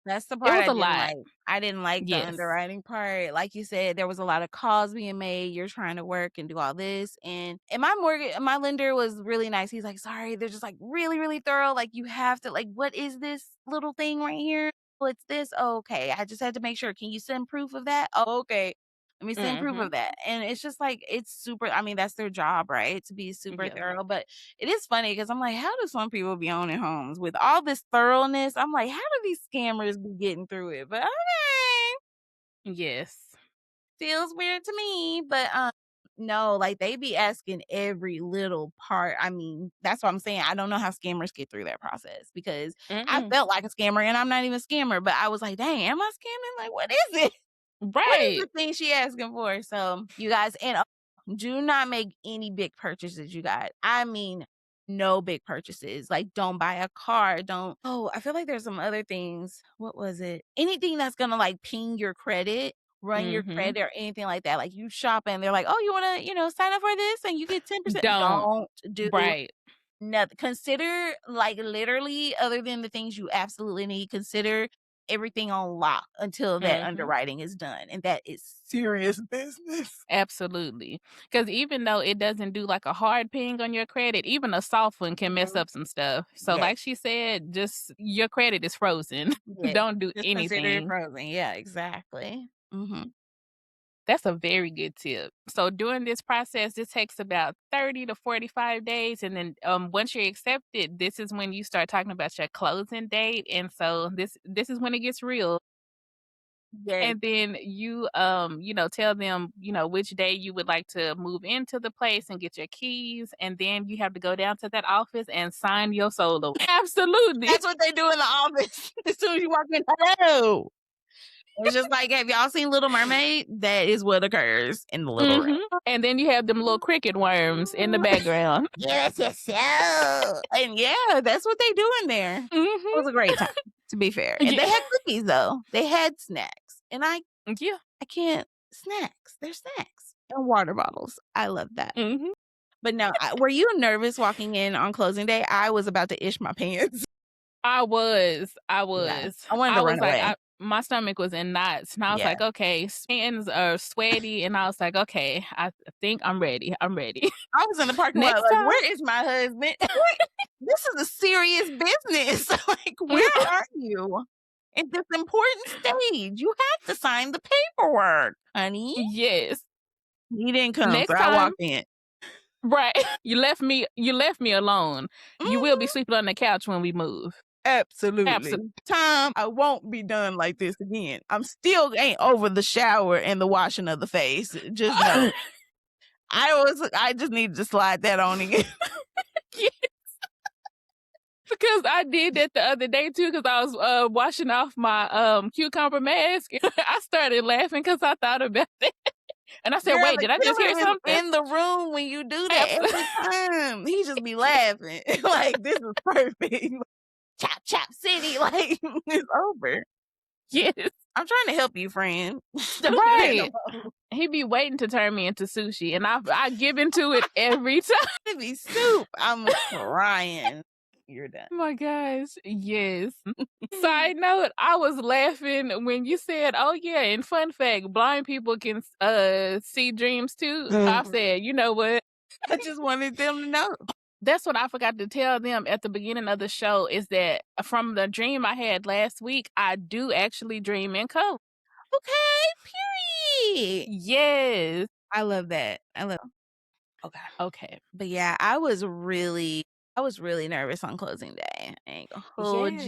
That's the It part was I a didn't lot. like. I didn't like the Yes. underwriting part. Like you said, there was a lot of calls being made. You're trying to work and do all this. And my lender was really nice. He's like, sorry, they're just like really, really thorough. Like, you have to, like, what is this little thing right here? Oh, it's this. Oh, okay. I just had to make sure. Can you send proof of that? Oh, okay. Let me send proof Mm-hmm. of that. And it's just like, it's super, I mean, that's their job, right? To be super Yeah. thorough. But it is funny because I'm like, how do some people be owning homes with all this thoroughness? I'm like, how do these scammers be getting through it? But okay, Yes. feels weird to me. But no, like, they be asking every little part. I mean, that's what I'm saying. I don't know how scammers get through that process, because I Mm-mm. felt like a scammer and I'm not even a scammer. But I was like, dang, am I scamming? Like, what is it? What is Right. the thing she asking for? So, you guys, and do not make any big purchases, you guys. I mean, no big purchases. Like, don't buy a car. Don't. Oh, I feel like there's some other things. What was it? Anything that's gonna, like, ping your credit, run your Mm-hmm. credit, or anything like that. Like, you shop and they're like, oh, you wanna, sign up for this and you get 10%. Don't. Don't do Right. nothing. Consider, like, literally, other than the things you absolutely need, consider everything on lock until that underwriting is done, and that is serious business. Absolutely. Because even though it doesn't do like a hard ping on your credit, even a soft one can mess Mhm. up some stuff. So, Yes, like she said, just your credit is frozen. yes. Don't do Just consider it anything. frozen. Yeah, exactly. Mhm. That's a very good tip. So during this process, this takes about 30 to 45 days. And then once you're accepted, this is when you start talking about your closing date. And so this is when it gets real. Yes. And then you know, tell them, you know, which day you would like to move into the place and get your keys. And then you have to go down to that office and sign your soul away. Absolutely. That's what they do in the office. As soon as you walk in, hello. It's just like, have y'all seen Little Mermaid? That is what occurs in the little room. And then you have them little cricket worms in the background. Yes, yes, so. And yeah, that's what they do in there. It was a great time, to be fair. And Yeah. they had cookies though. They had snacks. And I Yeah. can't snacks. They're snacks. And water bottles. I love that. Mhm. But no, were you nervous walking in on closing day? I was about to ish my pants. I was. I Yeah. was. I wanted I to was run like, away. my stomach was in knots, and I was Yeah. like, okay, hands are sweaty, and I was like, okay, I think I'm ready. I'm ready. I was in the parking lot Next like, time. where is my husband? This is a serious business. Like, where are you? At this important stage, you have to sign the paperwork, honey. Yes. He didn't come, so Next I time. walked in. Right. You left me alone. You will be Mhm. sleeping on the couch when we move. Absolutely. Absolutely. Time I won't be done like this again. I'm still ain't over the shower and the washing of the face. Just know. I just needed to slide that on again. Because I did that the other day too, because I was washing off my cucumber mask. I started laughing because I thought about it. And I said, Girl, wait, the did I just hear killer is something? in the room when you do that Absolutely. every time. He just be laughing. Like, this is perfect. Chop, chop city. Like, it's over. Yes. I'm trying to help you, friend. Don't do that Right. no more. He be waiting to turn me into sushi, and I give into it every time. It be soup. I'm crying. You're done. Oh my gosh. Yes. Side note, I was laughing when you said, "Oh yeah," and fun fact, blind people can see dreams too. I said, "You know what? I just wanted them to know. That's what I forgot to tell them at the beginning of the show is that from the dream I had last week, I do actually dream in color." Okay, period. Yes. I love that. I love. Okay. Okay. But yeah, I was really nervous on closing day. I ain't gonna hold Yes.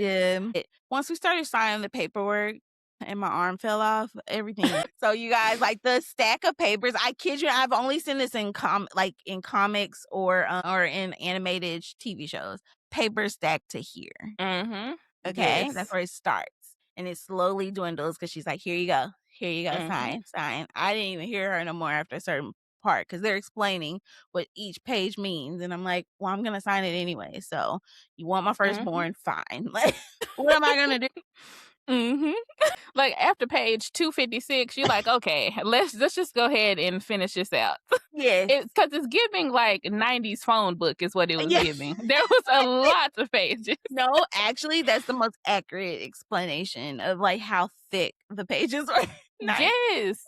you. Once we started signing the paperwork and my arm fell off, everything. So you guys, like the stack of papers, I kid you, I've only seen this in like in comics or in animated TV shows. Paper stacked to here. Mhm. Okay, that's Yes. where it starts. And it slowly dwindles because she's like, here you go. Here you go. Mhm. Sign, sign. I didn't even hear her no more after a certain part because they're explaining what each page means. And I'm like, well, I'm going to sign it anyway. So you want my Mhm. firstborn? Fine. Like, what am I going to do? Mhm. Like after page 256, you're like, okay, let's just go ahead and finish this out. Yes. Because it's giving like 90s phone book is what it was Yeah. giving. There was a lot of pages. No, actually, that's the most accurate explanation of like how thick the pages are. Nice. Yes.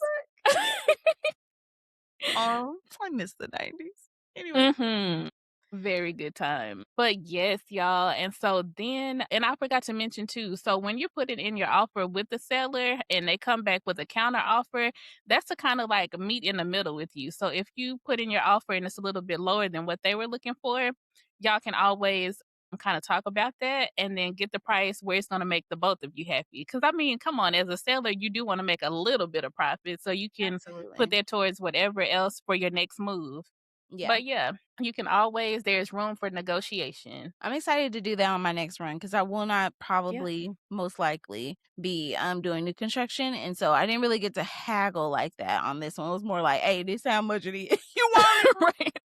Oh, I miss the 90s. Anyway. Mhm. Very good time. But yes, y'all. And so then, and I forgot to mention too. So when you put it in your offer with the seller and they come back with a counter offer, that's to kind of like meet in the middle with you. So if you put in your offer and it's a little bit lower than what they were looking for, y'all can always kind of talk about that and then get the price where it's going to make the both of you happy. Because I mean, come on, as a seller, you do want to make a little bit of profit so you can put Absolutely. that towards whatever else for your next move. Yeah. But yeah, you can always there's room for negotiation. I'm excited to do that on my next run because I will not Yeah. probably most likely be doing new construction. And so I didn't really get to haggle like that on this one. It was more like, hey, this how much it is. You want it? Right.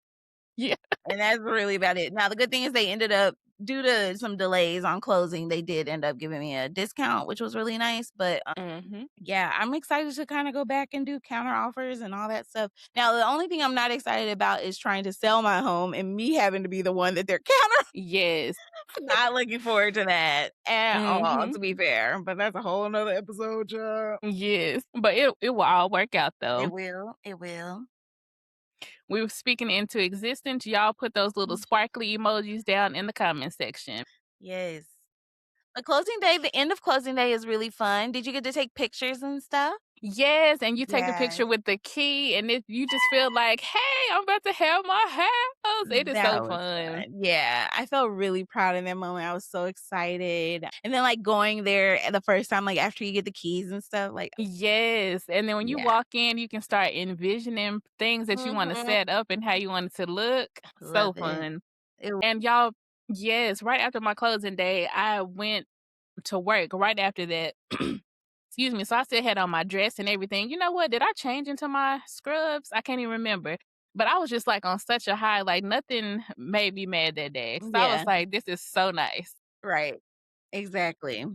Yeah. And that's really about it. Now the good thing is they ended up due to some delays on closing, they did end up giving me a discount, which was really nice. But Mhm. yeah, I'm excited to kind of go back and do counter offers and all that stuff. Now, the only thing I'm not excited about is trying to sell my home and me having to be the one that they're counter. Yes. Not looking forward to that at all, Mhm. to be fair. But that's a whole nother episode, child. Yes. But it will all work out though. It will. It will. We were speaking into existence. Y'all put those little Mm, sparkly emojis down in the comment section. yes. But closing day, the end of closing day is really fun. Did you get to take pictures and stuff? Yes, and you take a Yes. picture with the key, and you just feel like, "Hey, I'm about to have my house." It is so That was fun. fun. Yeah, I felt really proud in that moment. I was so excited. And then, like, going there the first time, like, after you get the keys and stuff, like, Yes, and then when you yeah. walk in, you can start envisioning things that you wanna Mhm. set up and how you want it to look. So Love it. fun. It And y'all, yes, right after my closing day, I went to work right after that. Excuse me. So I still had on my dress and everything. You know what? Did I change into my scrubs? I can't even remember. But I was just like on such a high, like nothing made me mad that day. So I was yeah, like, this is so nice. right. Exactly.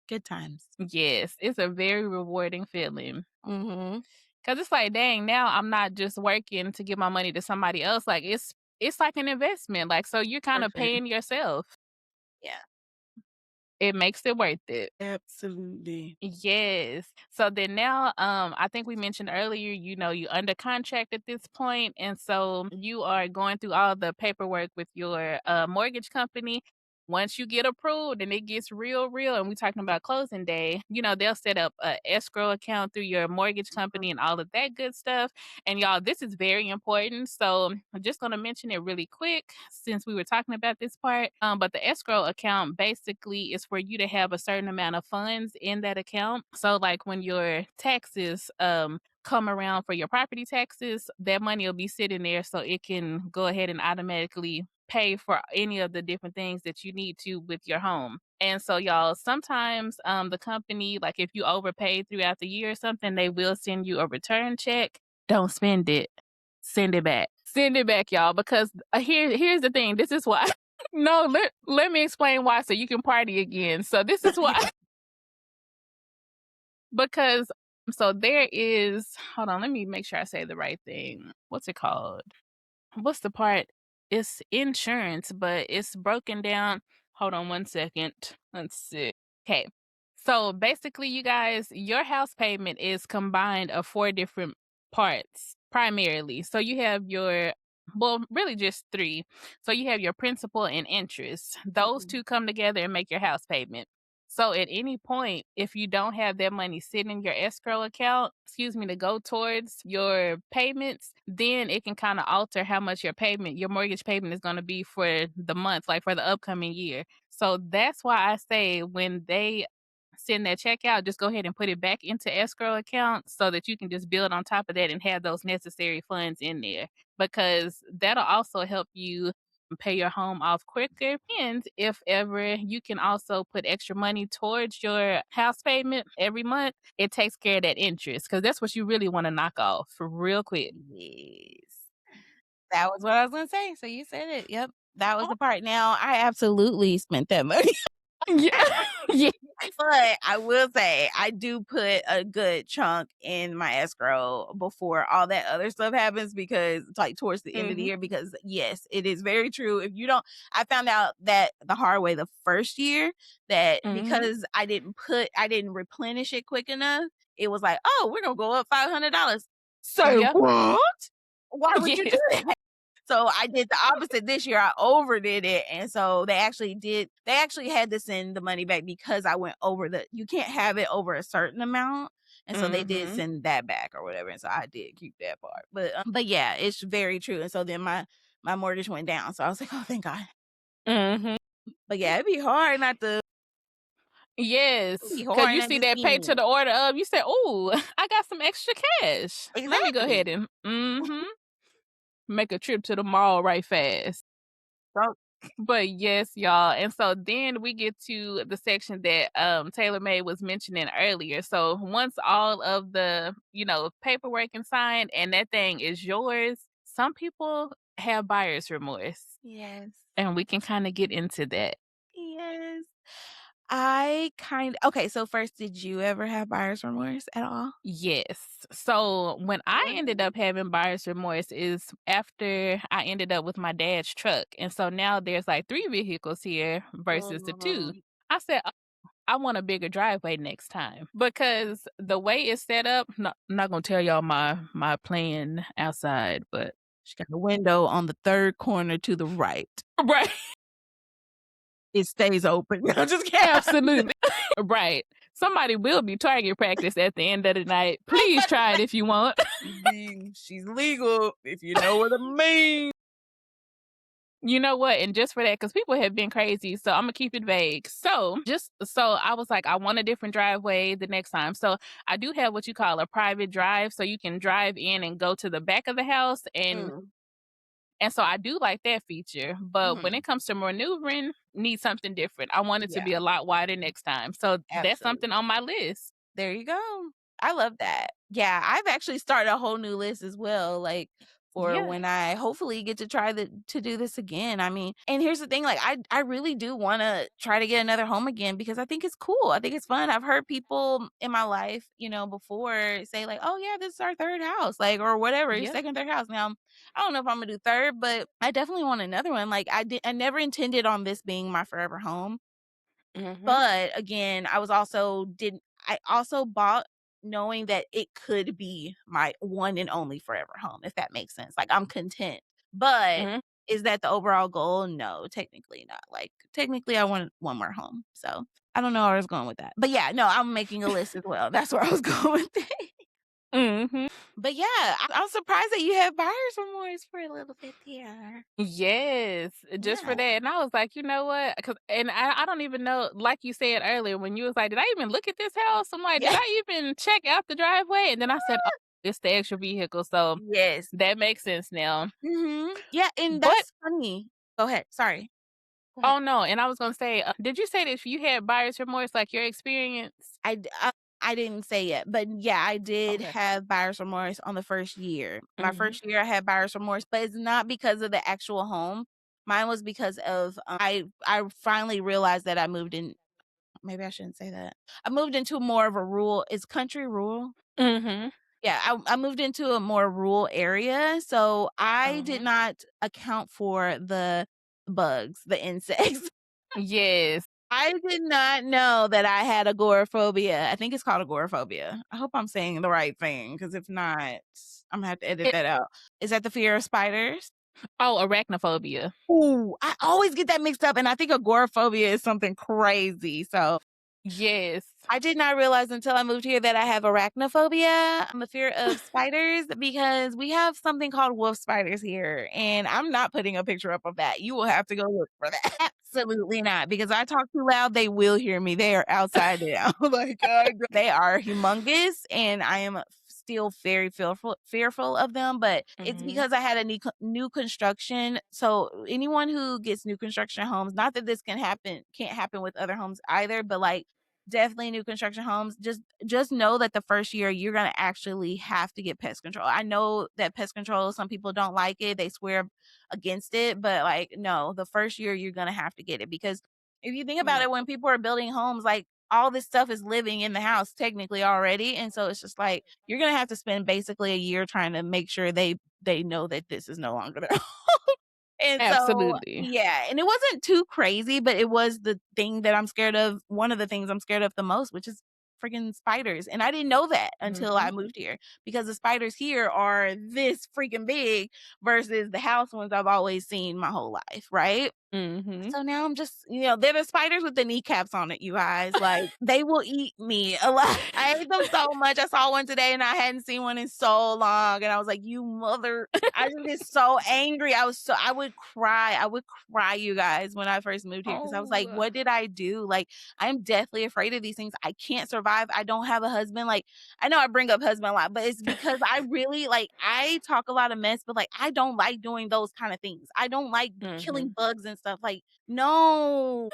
Good times. Yes, it's a very rewarding feeling. Mhm. Cause it's like, dang, now I'm not just working to give my money to somebody else. Like it's like an investment. Like so you're kind For of sure. paying yourself. Yeah. It makes it worth it. Absolutely. Yes. So then now, I think we mentioned earlier, you under contract at this point, and so you are going through all the paperwork with your mortgage company. Once you get approved and it gets real, real, and we're talking about closing day, they'll set up a escrow account through your mortgage Mhm. company and all of that good stuff. And y'all, this is very important. So I'm just gonna mention it really quick since we were talking about this part. But the escrow account basically is for you to have a certain amount of funds in that account. So like when your taxes come around for your property taxes, that money will be sitting there so it can go ahead and automatically pay for any of the different things that you need to with your home. And so y'all, sometimes the company, like if you overpay throughout the year or something, they will send you a return check. Don't spend it. Send it back. Send it back, y'all, because here's the thing. This is why. No, let me explain why so you can party again. So this is why because so there is hold on, let me make sure I say the right thing. What's it called? What's the part? It's insurance, but it's broken down. Hold on one second. Let's see. Okay. So basically, you guys, your house payment is combined of four different parts primarily. So you have well, really just three. So you have your principal and interest. Those Mhm. two come together and make your house payment. So at any point, if you don't have that money sitting in your escrow account, to go towards your payments, then it can kind of alter how much your mortgage payment is going to be for the month, like for the upcoming year. So that's why I say when they send that check out, just go ahead and put it back into escrow account so that you can just build on top of that and have those necessary funds in there because that'll also help you pay your home off quicker. And if ever you can also put extra money towards your house payment every month, it takes care of that interest because that's what you really want to knock off for real quick. Yes. That was what I was gonna say, so you said it, yep. That was the part. Now, I absolutely spent that money. Yeah. Yeah. But I will say, I do put a good chunk in my escrow before all that other stuff happens because it's like towards the end of the Mhm. year. Because yes, it is very true. If you don't, I found out that the hard way the first year that Mhm. because I didn't replenish it quick enough, it was like, oh, we're gonna go up $500. So Yep. what? Why would you do Yes. that? So I did the opposite this year. I overdid it. And so they actually had to send the money back because I went over you can't have it over a certain amount. And so they did Mhm. send that back or whatever. And so I did keep that part. But yeah, it's very true. And so then my mortgage went down. So I was like, oh thank God. Mhm. But yeah, it'd be hard not to Yes, be because hard you not see to that pay to spend. the order of, you say, "Ooh, I got some extra cash. Let me go Exactly. ahead and make a trip to the mall right fast." So But yes, y'all, and so then we get to the section that Taylor May was mentioning earlier. So once all of the paperwork is signed and that thing is yours, some people have buyer's remorse, Yes. and we can kinda get into that. Yes. Okay, so first, did you ever have buyer's remorse at all? Yes. So, when I ended What? up having buyer's remorse is after I ended up with my dad's truck, and so now there's, like, 3 vehicles here versus the 2. Mhm. I said, I want a bigger driveway next time because the way it's set up, I'm not gonna tell y'all my plan outside, but She got a window on the 3rd corner to the right. right, It stays open. I'm just kidding. absolutely, right. Somebody will be target practice at the end of the night. I was Please about to try it say, if you want. she's legal, if you know what I mean. You know what? And just for that, because people have been crazy, so Imma keep it vague. So, just so I was like, I want a different driveway the next time. So, I do have what you call a private drive, so you can drive in and go to the back of the house, Mm, and so I do like that feature, but when mhm. it comes to maneuvering, need something different. I want it to Yeah, be a lot wider next time. So, that's something absolutely. on my list. There you go. I love that. Yeah, I've actually started a whole new list as well, like, for Yeah. when I hopefully get to try to do this again. I mean, and here's the thing, like, I really do wanna try to get another home again because I think it's cool. I think it's fun. I've heard people in my life, before say like, "Oh, yeah, this is our 3rd house," like, or whatever, Yeah. 2nd, 3rd house. Now, I don't know if Imma do 3rd, but I definitely want another one. Like, I never intended on this being my forever home. Mhm. But again, I also bought knowing that it could be my one and only forever home, if that makes sense. Like, I'm content. But Mhm. is that the overall goal? No, technically not. Like, technically, I want one more home. So I don't know where I was going with that. But yeah, no, I'm making a list as well. That's where I was going with it. Mhm. But yeah, I'm surprised that you have buyer's remorse for a little bit there. Yes, just for Yeah. that, and I was like, "You know what?" 'Cause and I don't even know like you said earlier when you was like, "Did I even look at this house?" I'm like, "Did Yeah. I even check out the driveway?" And then I said, "Oh, it's the extra vehicle," so Yes. that makes sense now. Yeah, and But that's funny. Go ahead. Sorry. Go ahead. oh, no, and I was gonna say, did you say that if you had buyer's remorse, like, your experience? I d I didn't say it, but yeah, I did Okay. have buyer's remorse on the 1st year. My Mhm. 1st year, I had buyer's remorse, but it's not because of the actual home. Mine was because of, I finally realized that I moved in maybe I shouldn't say that. I moved into more of a rural is country rural? Mhm. Yeah, I moved into a more rural area, so I did Mhm. not account for the bugs, the insects. Yes. I did not know that I had agoraphobia. I think it's called agoraphobia. I hope I'm saying the right thing, because if not, I'm gonna have to edit It that out. Is that the fear of spiders? oh, arachnophobia. Ooh, I always get that mixed up, and I think agoraphobia is something crazy, so Yes. I did not realize until I moved here that I have arachnophobia. I'm a fear of spiders because we have something called wolf spiders here, and I'm not putting a picture up of that. You will have to go look for that. Absolutely not, because I talk too loud, they will hear me. They are outside now. They are humongous, and I am still very fearful of them, but it's Mhm. because I had a new construction. So anyone who gets new construction homes, not that this can't happen with other homes either, but like definitely new construction homes, just know that the first year you're gonna actually have to get pest control. I know that pest control, some people don't like it, they swear against it, but like no, the first year you're gonna have to get it because if you think about Yeah. it, when people are building homes, like all this stuff is living in the house technically already. And so it's just like you're gonna have to spend basically a year trying to make sure they know that this is no longer their and so, Absolutely. yeah, and it wasn't too crazy, but it was the thing that I'm scared of one of the things I'm scared of the most, which is freaking spiders, and I didn't know that until I Mhm. moved here because the spiders here are this freaking big versus the house ones I've always seen my whole life, right? Mhm. So now I'm just, they're the spiders with the kneecaps on it, you guys. Like, they will eat me alive. I hate them so much. I saw one today and I hadn't seen one in so long. And I was like, you mother. I just get so angry. I would cry. I would cry, you guys, when I first moved here because I was like, Oh. what did I do? Like, I'm deathly afraid of these things. I can't survive. I don't have a husband. Like, I know I bring up husband a lot, but it's because I really like, I talk a lot of mess, but like, I don't like doing those kind of things. I don't like killing Mhm. bugs and stuff. Like, no.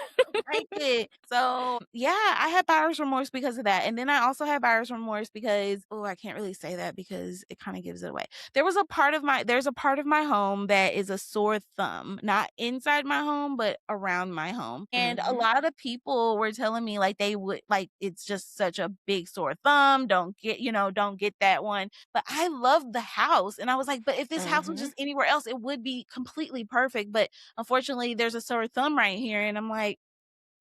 like it. So, yeah, I had buyer's remorse because of that, and then I also had buyer's remorse because I can't really say that because it kinda gives it away. There's a part of my home that is a sore thumb, not inside my home, but around my home, and a Mhm. lot of people were telling me, like, they would like, "It's just such a big sore thumb, don't get that one," but I love the house, and I was like, "But if this house was Mhm. just anywhere else, it would be completely perfect," but unfortunately, there's a sore thumb right here, and I'm like,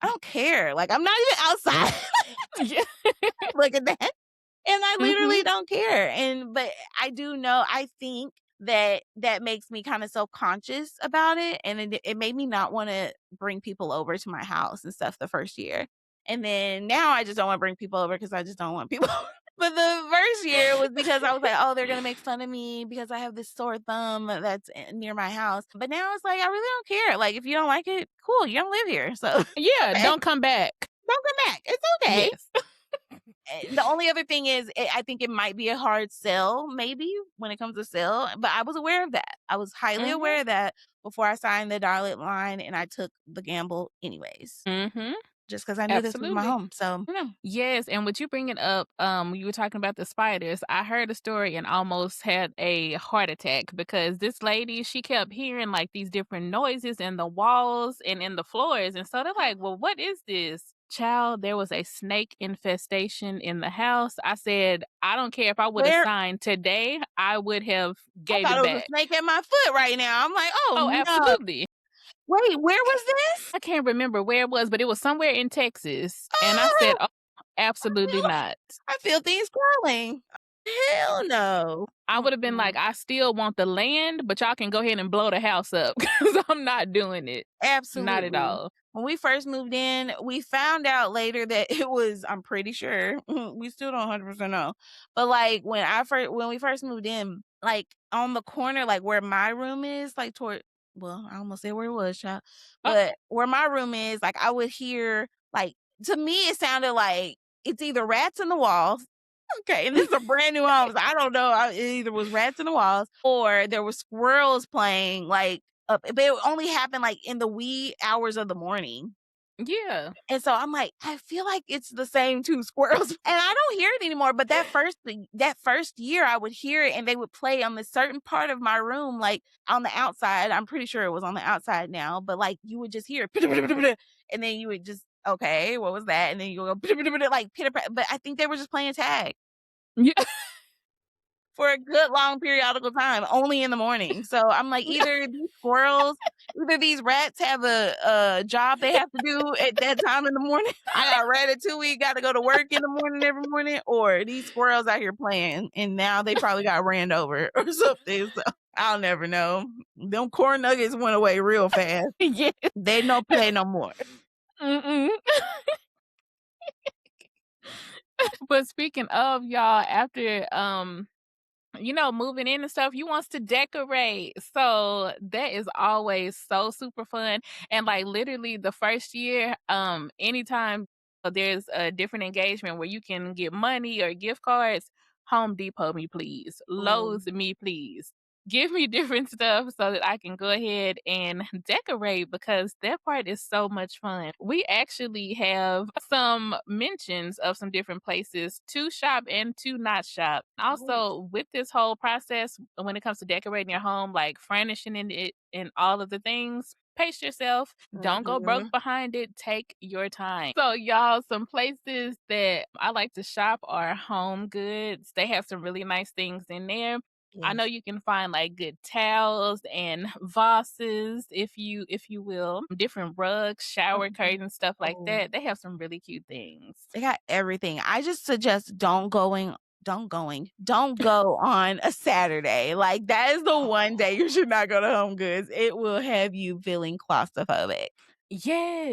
I don't care. Like, I'm not even outside Yeah. look at that, and I Mhm. literally don't care, but I think that that makes me kinda self-conscious about it, and it made me not wanna bring people over to my house and stuff the first year, and then now I just don't wanna bring people over because I just don't want people but the first year was because I was like, "Oh, they're gonna make fun of me because I have this sore thumb that's near my house," but now it's like, I really don't care, like, if you don't like it, cool, you don't live here, so it's Yeah, okay. don't come back. Don't come back. It's okay. Yes. The only other thing is, I think it might be a hard sell, maybe when it comes to sell, but I was aware of that. I was highly Mhm. aware of that before I signed the dotted line, and I took the gamble anyways, Mhm. just because I knew this was my Absolutely. home. So, Yes, and with you bringing up, you were talking about the spiders. I heard a story and almost had a heart attack because this lady, she kept hearing like these different noises in the walls and in the floors. And so they're like, well, what is this? Child, there was a snake infestation in the house. I said, I don't care if I would have where signed today, I would have I gave thought it it was a back. snake at my foot right now. I'm like, "Oh, Oh, no. absolutely. Wait, where was this?" I can't remember where it was, but it was somewhere in Texas. And I said, Oh, oh, absolutely not. I feel things crawling. Hell no. I would have been like, Mm-mm. "I still want the land, but y'all can go ahead and blow the house up because I'm not doing it. Not at Absolutely. all." When we first moved in, we found out later that it was I'm pretty sure, we still don't 100% know, but, like, when we first moved in, like, on the corner, like, where my room is, like, I almost said where it was, child, Oh, but where my room is, like, I would hear, like to me, it sounded like it's either rats in the walls. Okay, and this is a brand new home, so I don't know, it either was rats in the walls or there were squirrels playing, like, up but it only happened, like, in the wee hours of the morning, yeah. and so I'm like, "I feel like it's the same 2 squirrels," and I don't hear it anymore, but that first year, I would hear it, and they would play on this certain part of my room, like, on the outside, I'm pretty sure it was on the outside now, but, like, you would just hear and then you would just, "Okay, what was that?" And then you go like, pitter-pat but I think they were just playing tag. Yeah. For a good long periodical time, only in the morning. So I'm like, either these rats have a job they have to do at that time in the morning. I got Ratatouille, gotta go to work in the morning every morning, or these squirrels out here playing, and now they probably got ran over or something. So I'll never know. Them corn nuggets went away real fast. Yeah. They no play no more. Mm-mm. But speaking of y'all, after, moving in and stuff, you wants to decorate. So that is always so super fun. And like literally the first year, anytime there's a different engagement where you can get money or gift cards, Home Depot me please. Ooh, Lowe's me please. Give me different stuff so that I can go ahead and decorate because that part is so much fun. We actually have some mentions of some different places to shop and to not shop. ooh, Also, with this whole process, when it comes to decorating your home, like furnishing it and all of the things, pace yourself. Don't go broke mhm, behind it. Take your time. So, y'all, some places that I like to shop are Home Goods. They have some really nice things in there. I know yes, you can find like good towels and vases, if you will, different rugs, shower mhm, curtains, stuff like oh. that. They have some really cute things. They got everything. I just suggest don't go on a Saturday. Like, that is the one day you should not go to Home Goods. It will have you feeling claustrophobic.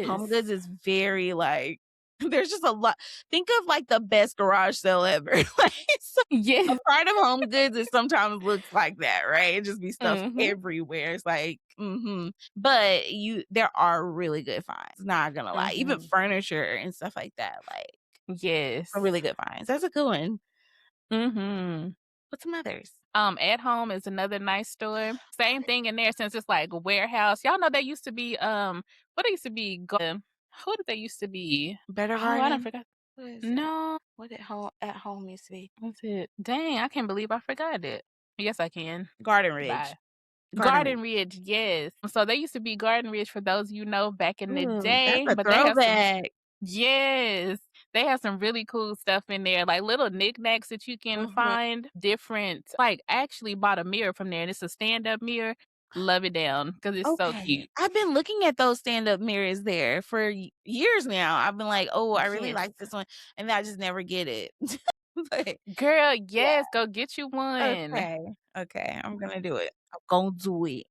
Home Goods Yes. is very, like there's just a lot think of, like, the best garage sale ever. Like, so a Yes. part of Home Goods is sometimes looks like that, right? It just be stuff Mhm. everywhere. It's like, but there are really good finds, not gonna lie. Even Mhm. furniture and stuff like that, like, are Yes. really good finds. That's a good one. Mhm. What's some others? At Home is another nice store. Same thing in there since it's like a warehouse. Y'all know they used to be what they used to be Who did they used to be? Better Oh, I don't Garden? forgot. What is it? No, What did home at home used to be? what's it? Dang, I can't believe I forgot it. Yes, I can. Garden Bye. Ridge. Garden Ridge. Garden Ridge, yes. So they used to be Garden Ridge for those back in the Ooh, that's day, a but they have some throwback. yes. They have some really cool stuff in there, like little knickknacks that you can Mhm. find, different like, I actually bought a mirror from there, and it's a stand-up mirror. Love it down because it's so Okay. cute. I've been looking at those stand-up mirrors there for years now. I've been like, "Oh, I really Yes. like this one," and I just never get it. But Girl, yeah, yes, go get you one. okay, okay, I'm gonna do it. I'm gonna do it.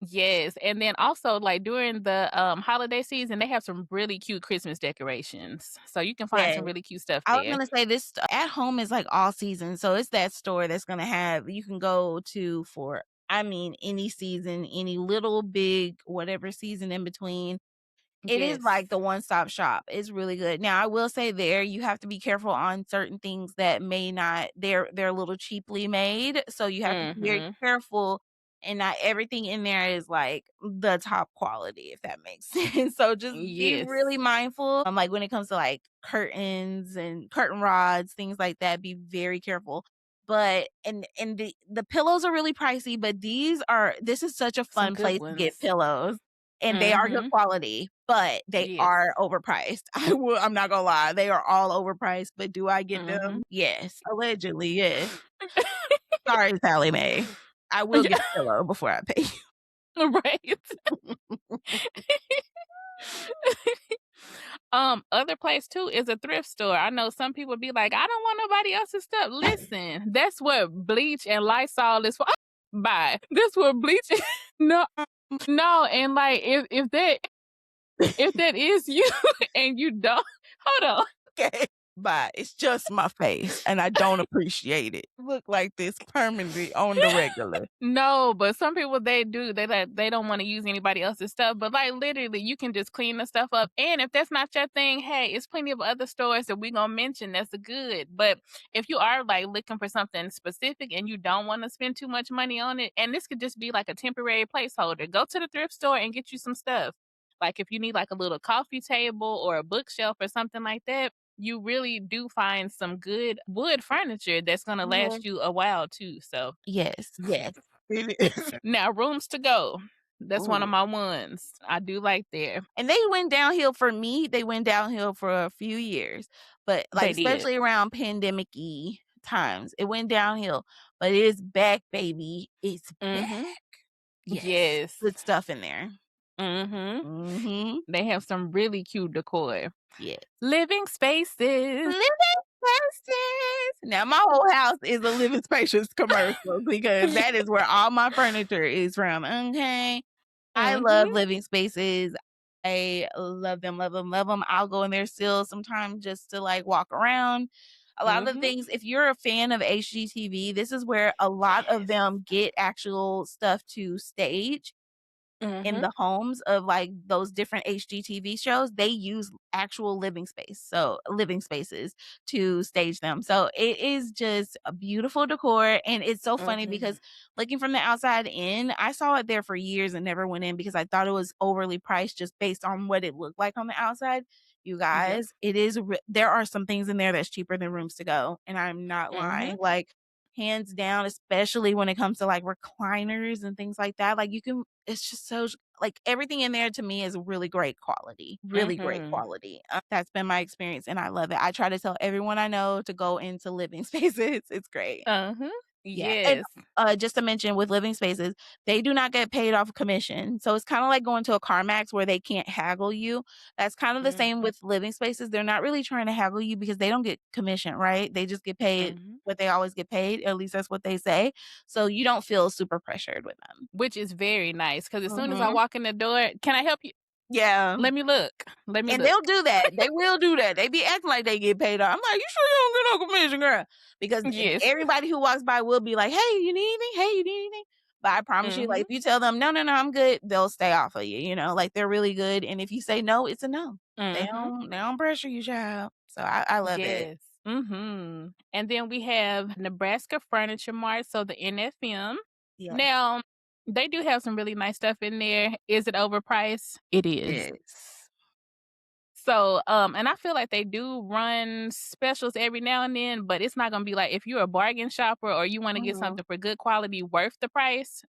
Yes, and then also, like, during the, holiday season, they have some really cute Christmas decorations, so you can find Yeah. some really cute stuff I was there. gonna say this at home is like all season, so it's that store that's gonna have you can go to for I mean any season, any little, big, whatever season in between. It is Yes. like the one-stop shop. It's really good. Now, I will say there, you have to be careful on certain things that may not they're a little cheaply made, so you have to be very Mhm. careful, and not everything in there is, like, the top quality, if that makes sense. So just be Yes. really mindful, like, when it comes to, like, curtains and curtain rods, things like that, be very careful. But and the pillows are really pricey, but this is such a Some fun good place to ones. get pillows. And they are good Mhm. quality, but they Yes. are overpriced. I'm not gonna lie, they are all overpriced, but do I get Mhm. them? Yes, allegedly, yes. Sorry, Sally Mae. I will Yeah, get a pillow before I pay right. you. Other place too is a thrift store. I know some people be like, "I don't want nobody else's stuff." Listen, that's what bleach and Lysol is for. Bye. That's what bleach No, no, and, like, if that is you and you don't hold on. Okay, bye. It's just my face, and I don't appreciate it. Look like this permanently on the regular. No, but some people they do. They don't wanna use anybody else's stuff, but, like, literally, you can just clean the stuff up, and if that's not your thing, hey, it's plenty of other stores that we gonna mention that's good, but if you are, like, looking for something specific and you don't wanna spend too much money on it, and this could just be, like, a temporary placeholder, go to the thrift store and get you some stuff. Like, if you need, like, a little coffee table or a bookshelf or something like that, you really do find some good wood furniture that's gonna Mhm. last you a while too, so Yes, yes. It is. now rooms to go. That's one of Ooh. my ones. I do like there. And they went downhill for me, they went downhill for a few years, but, like, They did. especially around pandemic-y times, it went downhill, but it is back, baby. It's back. Mhm. Yes, Yes. good stuff in there. Mhm. Mhm. They have some really cute decor. Yeah. Living spaces. Living spaces. Now my whole house is a living spaces commercial because Ye that is where all my furniture is from, okay? I love Mhm. living spaces. I love them, love them, love them. I'll go in there still sometimes just to, like, walk around. A lot of the Mhm. things if you're a fan of HGTV, this is where a lot of Yes. them get actual stuff to stage in Mhm. the homes of, like, those different HGTV shows. They use actual living spaces to stage them. So, it is just a beautiful decor, and it's so funny Mhm. because looking from the outside in, I saw it there for years and never went in because I thought it was overly priced just based on what it looked like on the outside. You Yep. guys, it is re there are some things in there that's cheaper than rooms to go, and I'm not lying, Mhm. like, hands down, especially when it comes to, like, recliners and things like that, like, you can it's just so like, everything in there to me is really great Mhm. quality. That's been my experience, and I love it. I try to tell everyone I know to go into living spaces. It's great. Uh-huh. Yeah, and, Yes. just to mention with living spaces, they do not get paid off commission, so it's kinda like going to a CarMax where they can't haggle you. That's kind of the same Mhm. with living spaces. They're not really trying to haggle you because they don't get commission, right? They just get paid Mhm. what they always get paid, at least that's what they say, so you don't feel super pressured with them. Which is very nice because as soon as I Mhm. walk in the door, "Can I help you?" Yeah. "Let me look. Let me And look." they'll do that. They will do that. They be acting like they get paid off. I'm like, "You sure you don't get no commission, girl?" Because Yes. everybody who walks by will be like, "Hey, you need anything? Hey, you need anything?" But I promise you, like, Mhm. if you tell them, "No, no, no, I'm good," they'll stay off of you, like, they're really good, and if you say no, it's a no. Mhm. They don't pressure you, child. So I love it. Yes. Mhm. And then we have Nebraska Furniture Mart, so the NFM. Yes. Now, they do have some really nice stuff in there. Is it overpriced? It is. Yes. So, and I feel like they do run specials every now and then, but it's not gonna be like if you're a bargain shopper or you wanna get Mhm. something for good quality worth the price,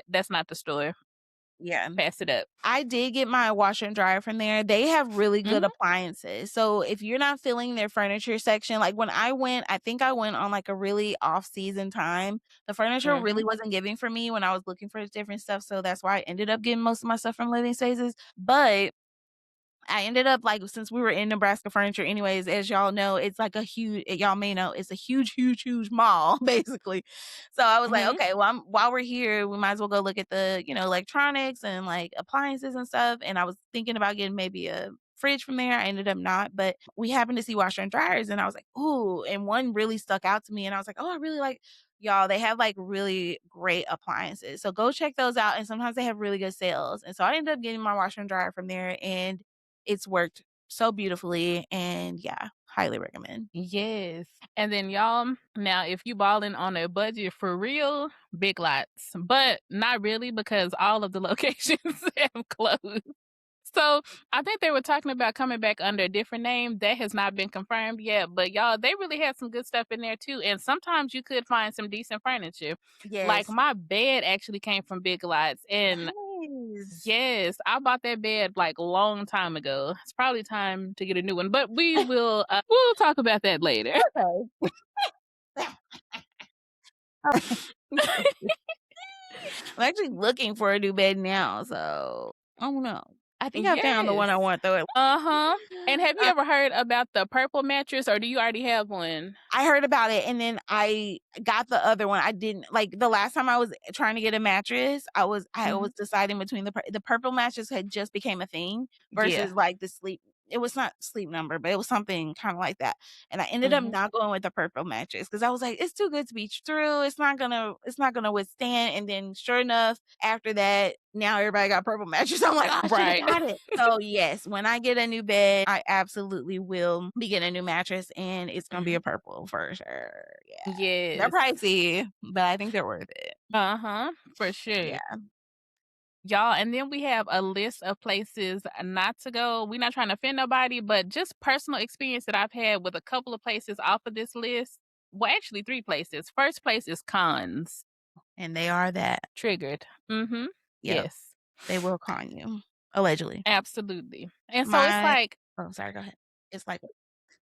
that's not the store. Yeah. Pass it up. I did get my washer and dryer from there. They have really good Mhm, appliances. So if you're not feeling their furniture section, like when I went, I think I went on like a really off season time. The furniture really mhm, wasn't giving for me when I was looking for different stuff. So that's why I ended up getting most of my stuff from Living Spaces. But I ended up like since we were in Nebraska Furniture anyways, as y'all know, it's like a huge y'all may know, it's a huge, huge, huge mall, basically. So I was like, mhm. okay, well, while we're here, we might as well go look at the, electronics and like appliances and stuff. And I was thinking about getting maybe a fridge from there. I ended up not, but we happened to see washer and dryers and I was like, ooh, and one really stuck out to me. And I was like, oh, I really like y'all, they have like really great appliances. So go check those out. And sometimes they have really good sales. And so I ended up getting my washer and dryer from there. And it's worked so beautifully, and yeah, highly recommend. Yes. And then y'all, now if you balling on a budget for real, Big Lots, but not really because all of the locations have closed. So I think they were talking about coming back under a different name. That has not been confirmed yet. But y'all, they really had some good stuff in there too. And sometimes you could find some decent furniture. Like Yes. my bed actually came from Big Lots. And Nice. yes, I bought that bed like a long time ago. It's probably time to get a new one. But we'll talk about that later. Okay. I'm actually looking for a new bed now, so I don't know. I think I found the one Yes. I want though. Uh-huh. And have you I ever heard about the purple mattress or do you already have one? I heard about it and then I got the other one. I didn't like the last time I was trying to get a mattress, I was Mhm. deciding between the purple mattress had just became a thing Yeah. versus like the sleep it was not Sleep Number, but it was something kind of like that. And I ended up Mhm. not going with the purple mattress because I was like, it's too good to be true. It's not gonna withstand. And then sure enough, after that, now everybody got purple mattress. I'm like, I should have Right. got it. So yes, when I get a new bed, I absolutely will be getting a new mattress and it's gonna be a Mhm. purple for sure. Yeah. They're Yes. pricey, but I think they're worth it. Uh-huh. For sure. Yeah. Y'all, and then we have a list of places not to go. We're not trying to offend nobody, but just personal experience that I've had with a couple of places off of this list. Well, actually 3 places. First place is cons. And they are that. Triggered. Mhm. Yep. Yes. They will con you. Allegedly. Absolutely. And so it's My like oh, sorry, go ahead. It's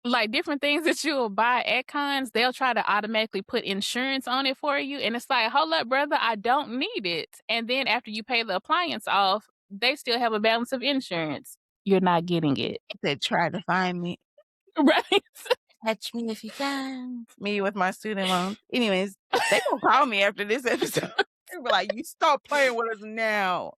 like different things that you'll buy at cons, they'll try to automatically put insurance on it for you. And it's like, hold up, brother, I don't need it. And then after you pay the appliance off, they still have a balance of insurance. You're not getting it. said, "Try to find me. Right. Catch me if you can." Me with my student loans. Anyways, they gonna call me after this episode. They be like, "You stop playing with us now."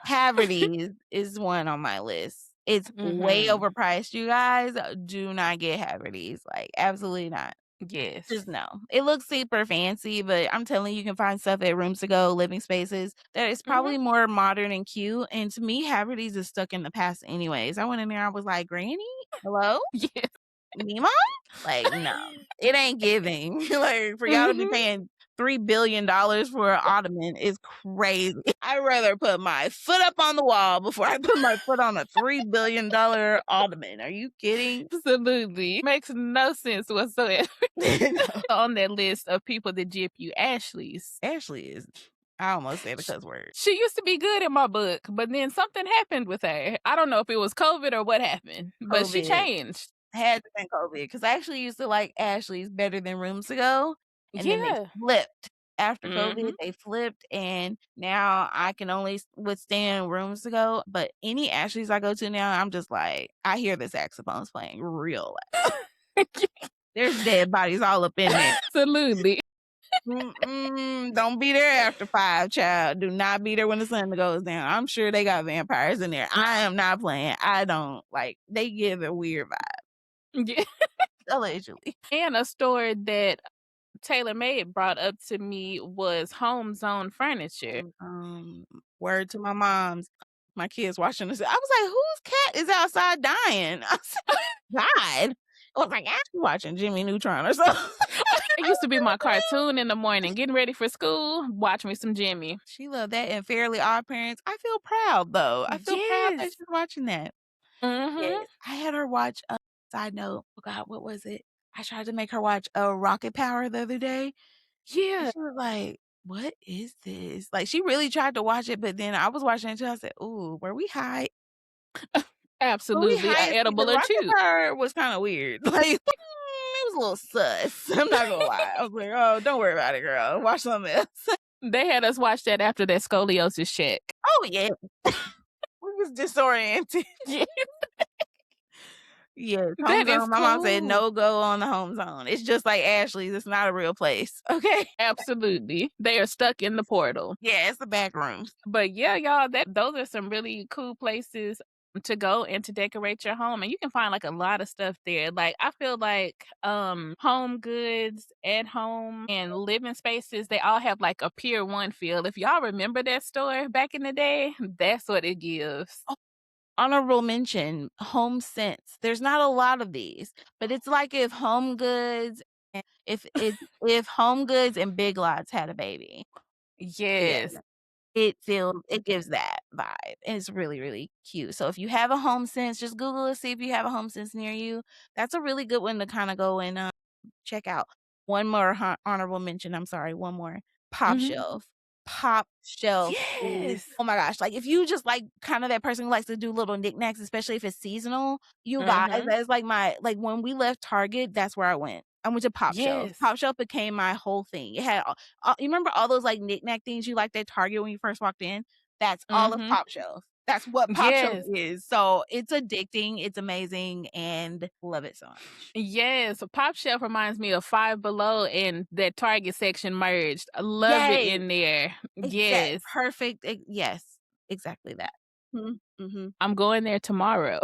Haverty's is one on my list. It's way Mhm. overpriced, you guys. Do not get Haverty's, like, absolutely not. Yes. Just no. It looks super fancy, but I'm telling you, you can find stuff at Rooms to Go, Living Spaces that is Mhm. probably more modern and cute, and to me, Haverty's is stuck in the past anyways. I went in there, I was like, "Granny? Hello? Yes. Mima?" Like, no, it ain't giving. Like, for y'all to be Mhm. paying $3 billion for an ottoman is crazy. I'd rather put my foot up on the wall before I put my foot on a $3 billion ottoman. Are you kidding? Absolutely. Makes no sense whatsoever. No. On that list of people that jip you, Ashley's. Ashley is I almost said a Sh cuss word. she used to be good in my book, but then something happened with her. I don't know if it was COVID or what happened, but she COVID. changed. Had to been COVID because I actually used to like Ashley's better than Rooms to Go, and then they Yeah. flipped. After COVID, Mhm. they flipped, and now I can only withstand Rooms to Go, but any Ashley's I go to now, I'm just like, I hear the saxophones playing real loud. There's dead bodies all up in there. Absolutely. Mm-mm, don't be there after 5, child. Do not be there when the sun goes down. I'm sure they got vampires in there. I am not playing. I don't like. They give a weird vibe, Yeah. allegedly. And a store that TaylorMade brought up to me was Home Zone Furniture. Word to my moms. My kids watching this. I was like, whose cat is outside dying? I said, died. I was like, "Ah, she watching Jimmy Neutron or something." It used to be my cartoon in the morning, getting ready for school, watch me some Jimmy. She loved that and Fairly Odd Parents. I feel proud though. I feel proud that Yes. she's watching that. Mhm. Yes, I had her watch, side note, oh god, what was it? I tried to make her watch, Rocket Power the other day, and Yeah. she was like, "What is this?" Like, she really tried to watch it, but then I was watching it too, I said, "Ooh, were we high?" Were we Absolutely. A high as edible because or Rocket 2. Power was kinda weird, like, it was a little sus, I'm not gonna lie. I was like, "Oh, don't worry about it, girl. Watch something else." They had us watch that after that scoliosis check. Oh, yeah. We was disoriented. Yeah. Yes, home That is zone, my mom said, cool. "No go on the home zone." It's just like Ashley's, it's not a real place, okay? Absolutely. They are stuck in the portal. Yeah, it's the back rooms. But yeah, y'all, that those are some really cool places to go and to decorate your home. And you can find like a lot of stuff there. Like I feel like home goods at home and living spaces, they all have like a Pier 1 feel. If y'all remember that store back in the day, that's what it gives. Oh, honorable mention, Home Sense. There's not a lot of these, but it's like if Home Goods and if Home Goods and Big Lots had a baby. Yeah. Yes. It gives that vibe, and it's really, really cute. So if you have a Home Sense, just Google it, see if you have a Home Sense near you. That's a really good one to kinda go and, check out. One more honorable mention, I'm sorry, one more. Pop Mhm. Shelf. Pop Shelf is Yes. oh my gosh, like, if you just like kinda that person who likes to do little knickknacks, especially if it's seasonal, you guys, Mhm. that's like like, when we left Target, that's where I went. I went to Pop Shelf. Yes. Pop Shelf became my whole thing. It had you remember all those, like, knickknack things you liked at Target when you first walked in? That's all of Mhm. Pop Shelf. That's what Pop Shelf Yes. is. So, it's addicting, it's amazing, and love it so much. Yes, Pop Shelf reminds me of Five Below and that Target section merged. I love it Yes, in there. exact Yes. perfect, yes, exactly that. Mhm, mhm. I'm going there tomorrow.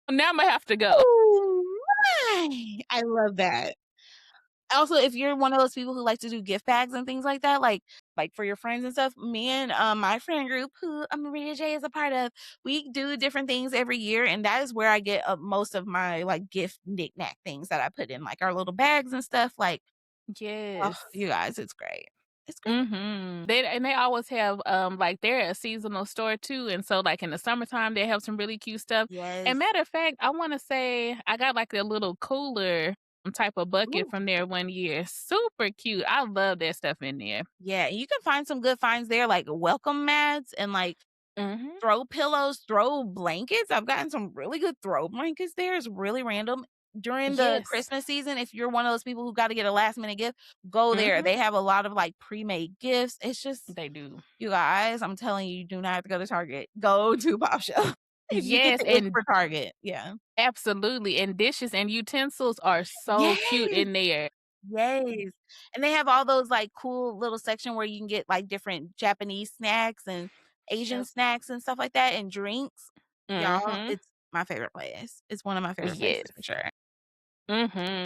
Now Imma have to go. Ooh, my! I love that. Also, if you're one of those people who like to do gift bags and things like that, like for your friends and stuff, me and, my friend group who, Maria J is a part of, we do different things every year, and that is where I get, most of my, like, gift knick-knack things that I put in, like, our little bags and stuff, like, oh, Yes. you guys, it's great. It's great. Mhm. They always have, like, they're a seasonal store too, and so, like, in the summertime, they have some really cute stuff. And Yes. matter of fact, I wanna say I got, like, a little cooler type of bucket Ooh. from there one year. Super cute. I love that stuff in there. Yeah, you can find some good finds there, like welcome mats and, like, Mhm. throw pillows, throw blankets. I've gotten some really good throw blankets there. It's really random. During the Yes. Christmas season, if you're one of those people who gotta get a last minute gift, go there. Mhm. They have a lot of, like, pre-made gifts. It's just They do. you guys, I'm telling you, you do not have to go to Target. Go to Pop Shop. You get Yes, the itch and for Target. Yeah. absolutely, and dishes and utensils are so cute Yes! in there. Yes, and they have all those, like, cool little section where you can get, like, different Japanese snacks and Asian Yep. snacks and stuff like that and drinks. Y'all, Mhm. it's my favorite place. It's one of my favorite places for Yes. sure.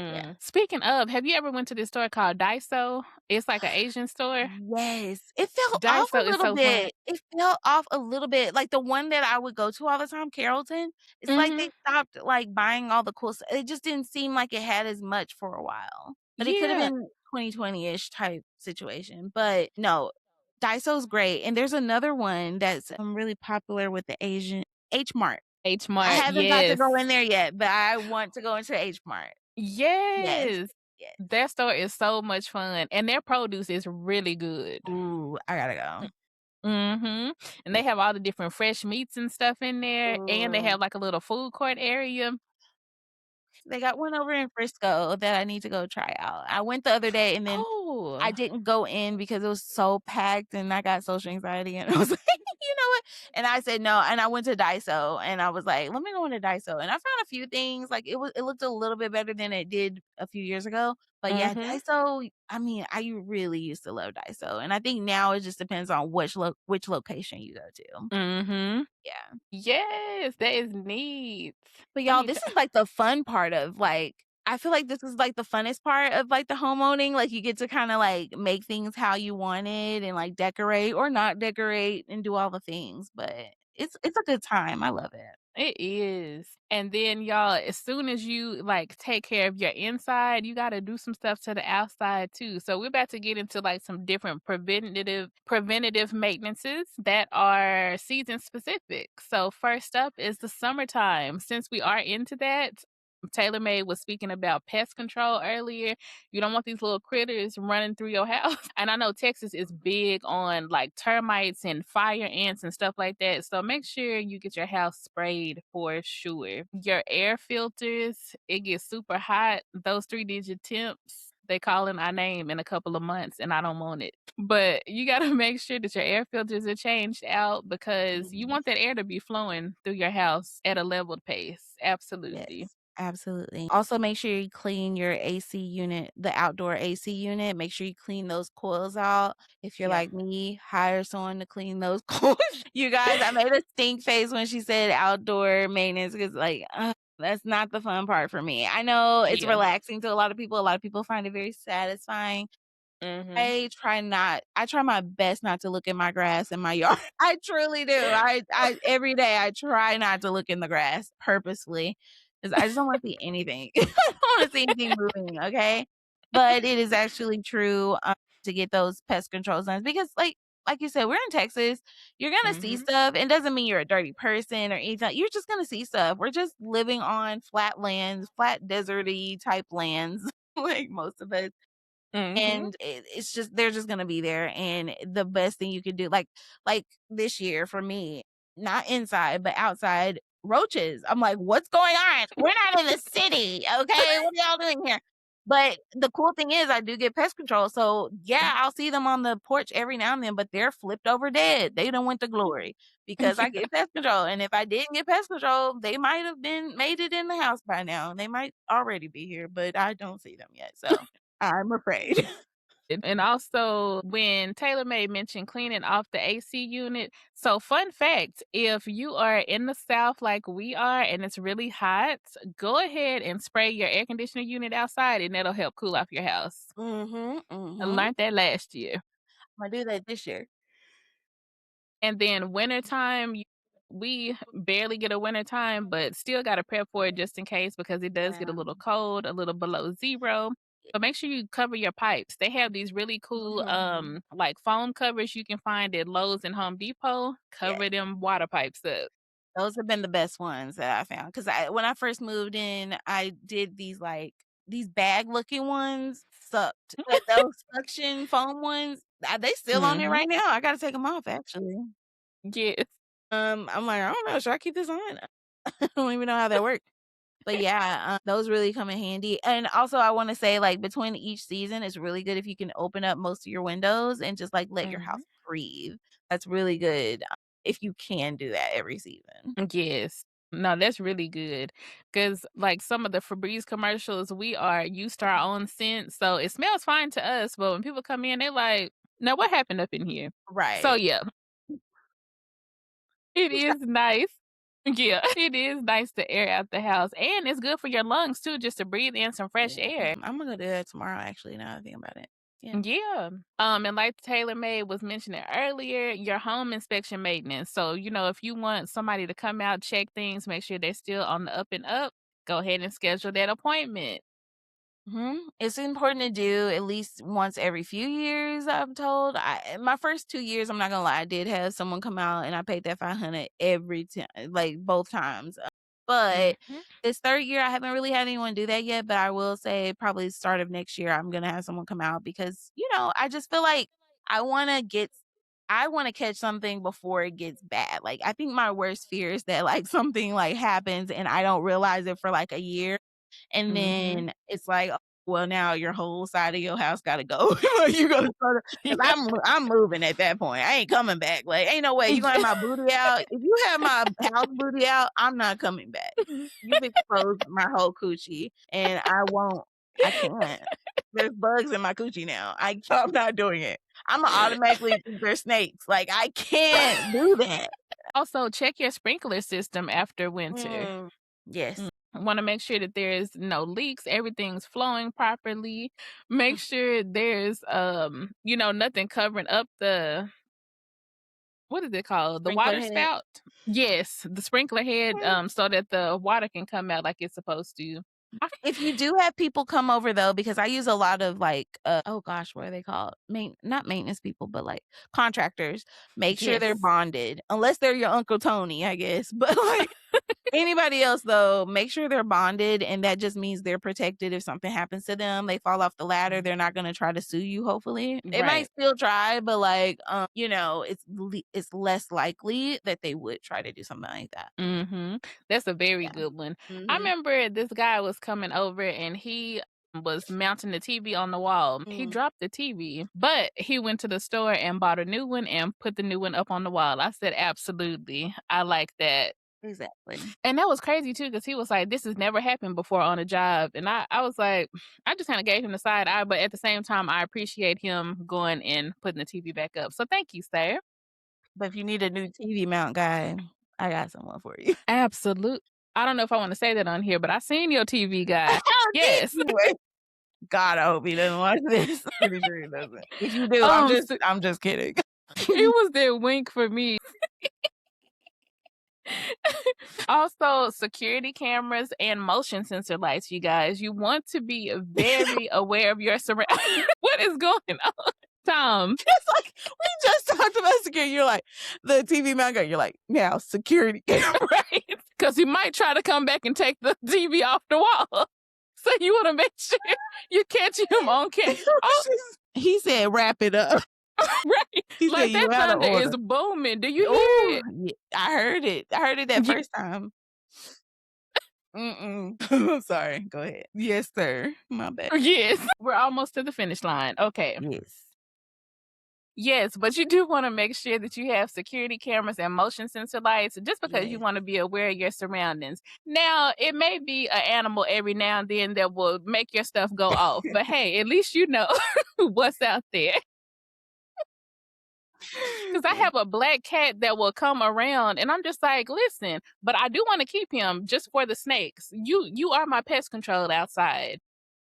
Yeah. Mhm. Speaking of, have you ever went to this store called Daiso? It's like an Asian store. Yes, it fell off Daiso a is little so fun. bit. It fell off a little bit, like, the one that I would go to all the time, Carrollton, it's like they Mhm. stopped, like, buying all the cool it just didn't seem like it had as much for a while, but it could have Yeah. been 2020-ish type situation, but no, Daiso's great, and there's another one that's, really popular with the Asian H Mart. H I Mart, haven't got to yes. go in there yet, but I want to go into H Mart. Yes, Yes. yes. That store is so much fun, and their produce is really good. Ooh, I gotta go. Mhm. And Yeah. they have all the different fresh meats and stuff in there, and they Ooh. have, like, a little food court area. They got one over in Frisco that I need to go try out. I went the other day and then I Oh. didn't go in because it was so packed and I got social anxiety and I was like, "You know what?" And I said, "No." And I went to Daiso and I was like, "Let me go into Daiso." And I found a few things, like it looked a little bit better than it did a few years ago. But yeah, Mhm. Daiso, I mean, I really used to love Daiso. And I think now it just depends on which location you go to. Mhm. Yeah. Yes, that is neat. But I y'all, need this to is like the fun part of like I feel like this is like the funnest part of like the home owning. Like you get to kind of like make things how you want it and like decorate or not decorate and do all the things. But it's a good time. I love it. It is. And then y'all, as soon as you like take care of your inside, you got to do some stuff to the outside too. So we're about to get into like some different preventative maintenances that are season specific. So first up is the summertime. Since we are into that, TaylorMade was speaking about pest control earlier. You don't want these little critters running through your house. And I know Texas is big on like termites and fire ants and stuff like that. So make sure you get your house sprayed for sure. Your air filters, it gets super hot. Those 3-digit temps, they calling our name in a couple of months and I don't want it. But you got to make sure that your air filters are changed out because you Mhm. want that air to be flowing through your house at a leveled pace. Absolutely. Yes, absolutely. Also, make sure you clean your AC unit, the outdoor AC unit. Make sure you clean those coils out. If you're Yeah. like me, hire someone to clean those coils. You guys, I made a stink face when she said outdoor maintenance because, like, that's not the fun part for me. I know it's Yeah. relaxing to a lot of people. A lot of people find it very satisfying. Mhm. I try my best not to look at my grass in my yard. I truly do. I every day I try not to look in the grass purposefully because I just don't wanna see anything. I don't wanna see anything moving, okay? But it is actually true, to get those pest control signs because, like you said, we're in Texas. You're gonna see Mhm. stuff. It doesn't mean you're a dirty person or anything. You're just gonna see stuff. We're just living on flat lands, flat deserty type lands, like most of us. Mhm. And it's just they're just gonna be there, and the best thing you could do like this year for me, not inside, but outside, roaches. I'm like, "What's going on? We're not in the city, okay? What are y'all doing here?" But the cool thing is I do get pest control, so, yeah, I'll see them on the porch every now and then, but they're flipped over dead. They done went to glory because I get pest control, and if I didn't get pest control, they might have been made it in the house by now. They might already be here, but I don't see them yet, so I'm afraid. And also, when TaylorMade mentioned cleaning off the AC unit, so fun fact, if you are in the South like we are and it's really hot, go ahead and spray your air conditioner unit outside and that'll help cool off your house. Mhm, I mhm. learned that last year. Imma do that this year. And then wintertime, we barely get a wintertime, but still gotta prep for it just in case because it does get a Yeah. little cold, a little below 0. So make sure you cover your pipes. They have these really cool, Mhm. like foam covers you can find at Lowe's and Home Depot. Yeah. Cover them water pipes up. Those have been the best ones that I found 'cause when I first moved in, I did these bag looking ones sucked, but those suction foam ones, they still on there Mhm. right now. I gotta take them off actually. Yes. I'm like, "I don't know, should I keep this on?" I don't even know how that works. But yeah, those really come in handy, and also I wanna say, like, between each season, it's really good if you can open up most of your windows and just, like, let your house Mhm. breathe. That's really good, if you can do that every season. Yes. No, that's really good. Cause like, some of the Febreze commercials, we are used to our own scent, so it smells fine to us, but when people come in, they're like, "Now what happened up in here?" So, Right. yeah, it is nice. Yeah, it is nice to air out the house, and it's good for your lungs too, just to breathe in some fresh Yeah. air. Imma go do that tomorrow, actually, now that I think about it. Yeah. Yeah. And like TaylorMade was mentioning earlier, your home inspection maintenance. So, if you want somebody to come out, check things, make sure they're still on the up and up, go ahead and schedule that appointment. Mhm. It's important to do at least once every few years, I'm told. My first 2 years, I'm not gonna lie, I did have someone come out and I paid that 500 every time, like, both times. But Mhm. this 3rd year, I haven't really had anyone do that yet, but I will say probably start of next year, I'm gonna have someone come out because, I just feel like I wanna get I wanna catch something before it gets bad. Like, I think my worst fear is that, like, something, like, happens and I don't realize it for, like, a year. And Mhm. then it's like, "Oh, well, now your whole side of your house gotta go." Like, you gonna start because I'm moving at that point. I ain't coming back. Like, ain't no way you gonna have my booty out. If you have my house booty out, I'm not coming back. You've exposed my whole coochie, and I can't. There's bugs in my coochie now. I'm not doing it. Imma automatically think they're snakes. Like, I can't do that. Also, check your sprinkler system after winter. Mm. Yes. Want to make sure that there's no leaks, everything's flowing properly. Make sure there's nothing covering up what is it called? The Sprinkler water head. spout? Yes, the sprinkler head, so that the water can come out like it's supposed to. If you do have people come over though, because I use a lot of like, oh gosh, what are they called? Not maintenance people, but like contractors. Make sure they're Yes. bonded, unless they're your Uncle Tony, I guess. But like anybody else though, make sure they're bonded, and that just means they're protected if something happens to them. They fall off the ladder, they're not gonna try to sue you. Hopefully, they might Right. still try, but like, it's less likely that they would try to do something like that. That's a very Yeah. good one. I Mhm. remember this guy was coming over and he was mounting the TV on the wall. He Mm. dropped the TV, but he went to the store and bought a new one and put the new one up on the wall. I said, absolutely. I like that. Exactly. And that was crazy too, because he was like, this has never happened before on a job. And I was like, I just kind of gave him the side eye, but at the same time, I appreciate him going and putting the TV back up. So thank you, sir. But if you need a new TV mount guy, I got someone for you. Absolute. I don't know if I want to say that on here, but I seen your TV guy. Oh, did Yes. you? God, I hope he doesn't watch this. I'm pretty sure he doesn't. If you do, So I'm just kidding. it was that wink for me. Also, security cameras and motion sensor lights, you guys. You want to be very aware of your surround. What is going on? Tom. It's like we just talked about security. You're like the TV mount guy. You're like now security camera. Right? Because he might try to come back and take the TV off the wall. So you want to make sure you catch him on camera. Oh, He said, "Wrap it up." right. He said, Like "You that out of thunder is order." booming. Do you Ooh, hear it? yeah, I heard it. I heard it that Ye- first time. I'm sorry. Go ahead. Yes, sir. My bad. Yes. We're almost to the finish line. Okay. Yes. Yes, but you do wanna make sure that you have security cameras and motion sensor lights just because you Yes. wanna be aware of your surroundings. Now, it may be an animal every now and then that will make your stuff go off, but hey, at least you know what's out there. Because I have a black cat that will come around and I'm just like, "Listen, but I do wanna keep him just for the snakes. You are my pest control outside."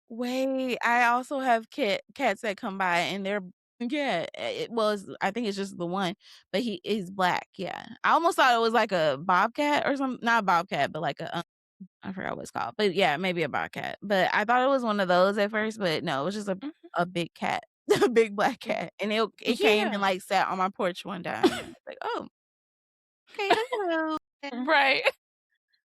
Wait, I also have cats that come by and they're yeah, I think it's just the one, but he is black. Yeah. I almost thought it was like a bobcat or something, not a bobcat, but like I forgot what it's called. But yeah, maybe a bobcat. But I thought it was one of those at first, but no, it was just Mhm. a big cat. A big black cat. And it came and Yeah. like sat on my porch one time. And I was like, "Oh, okay, hello." Right.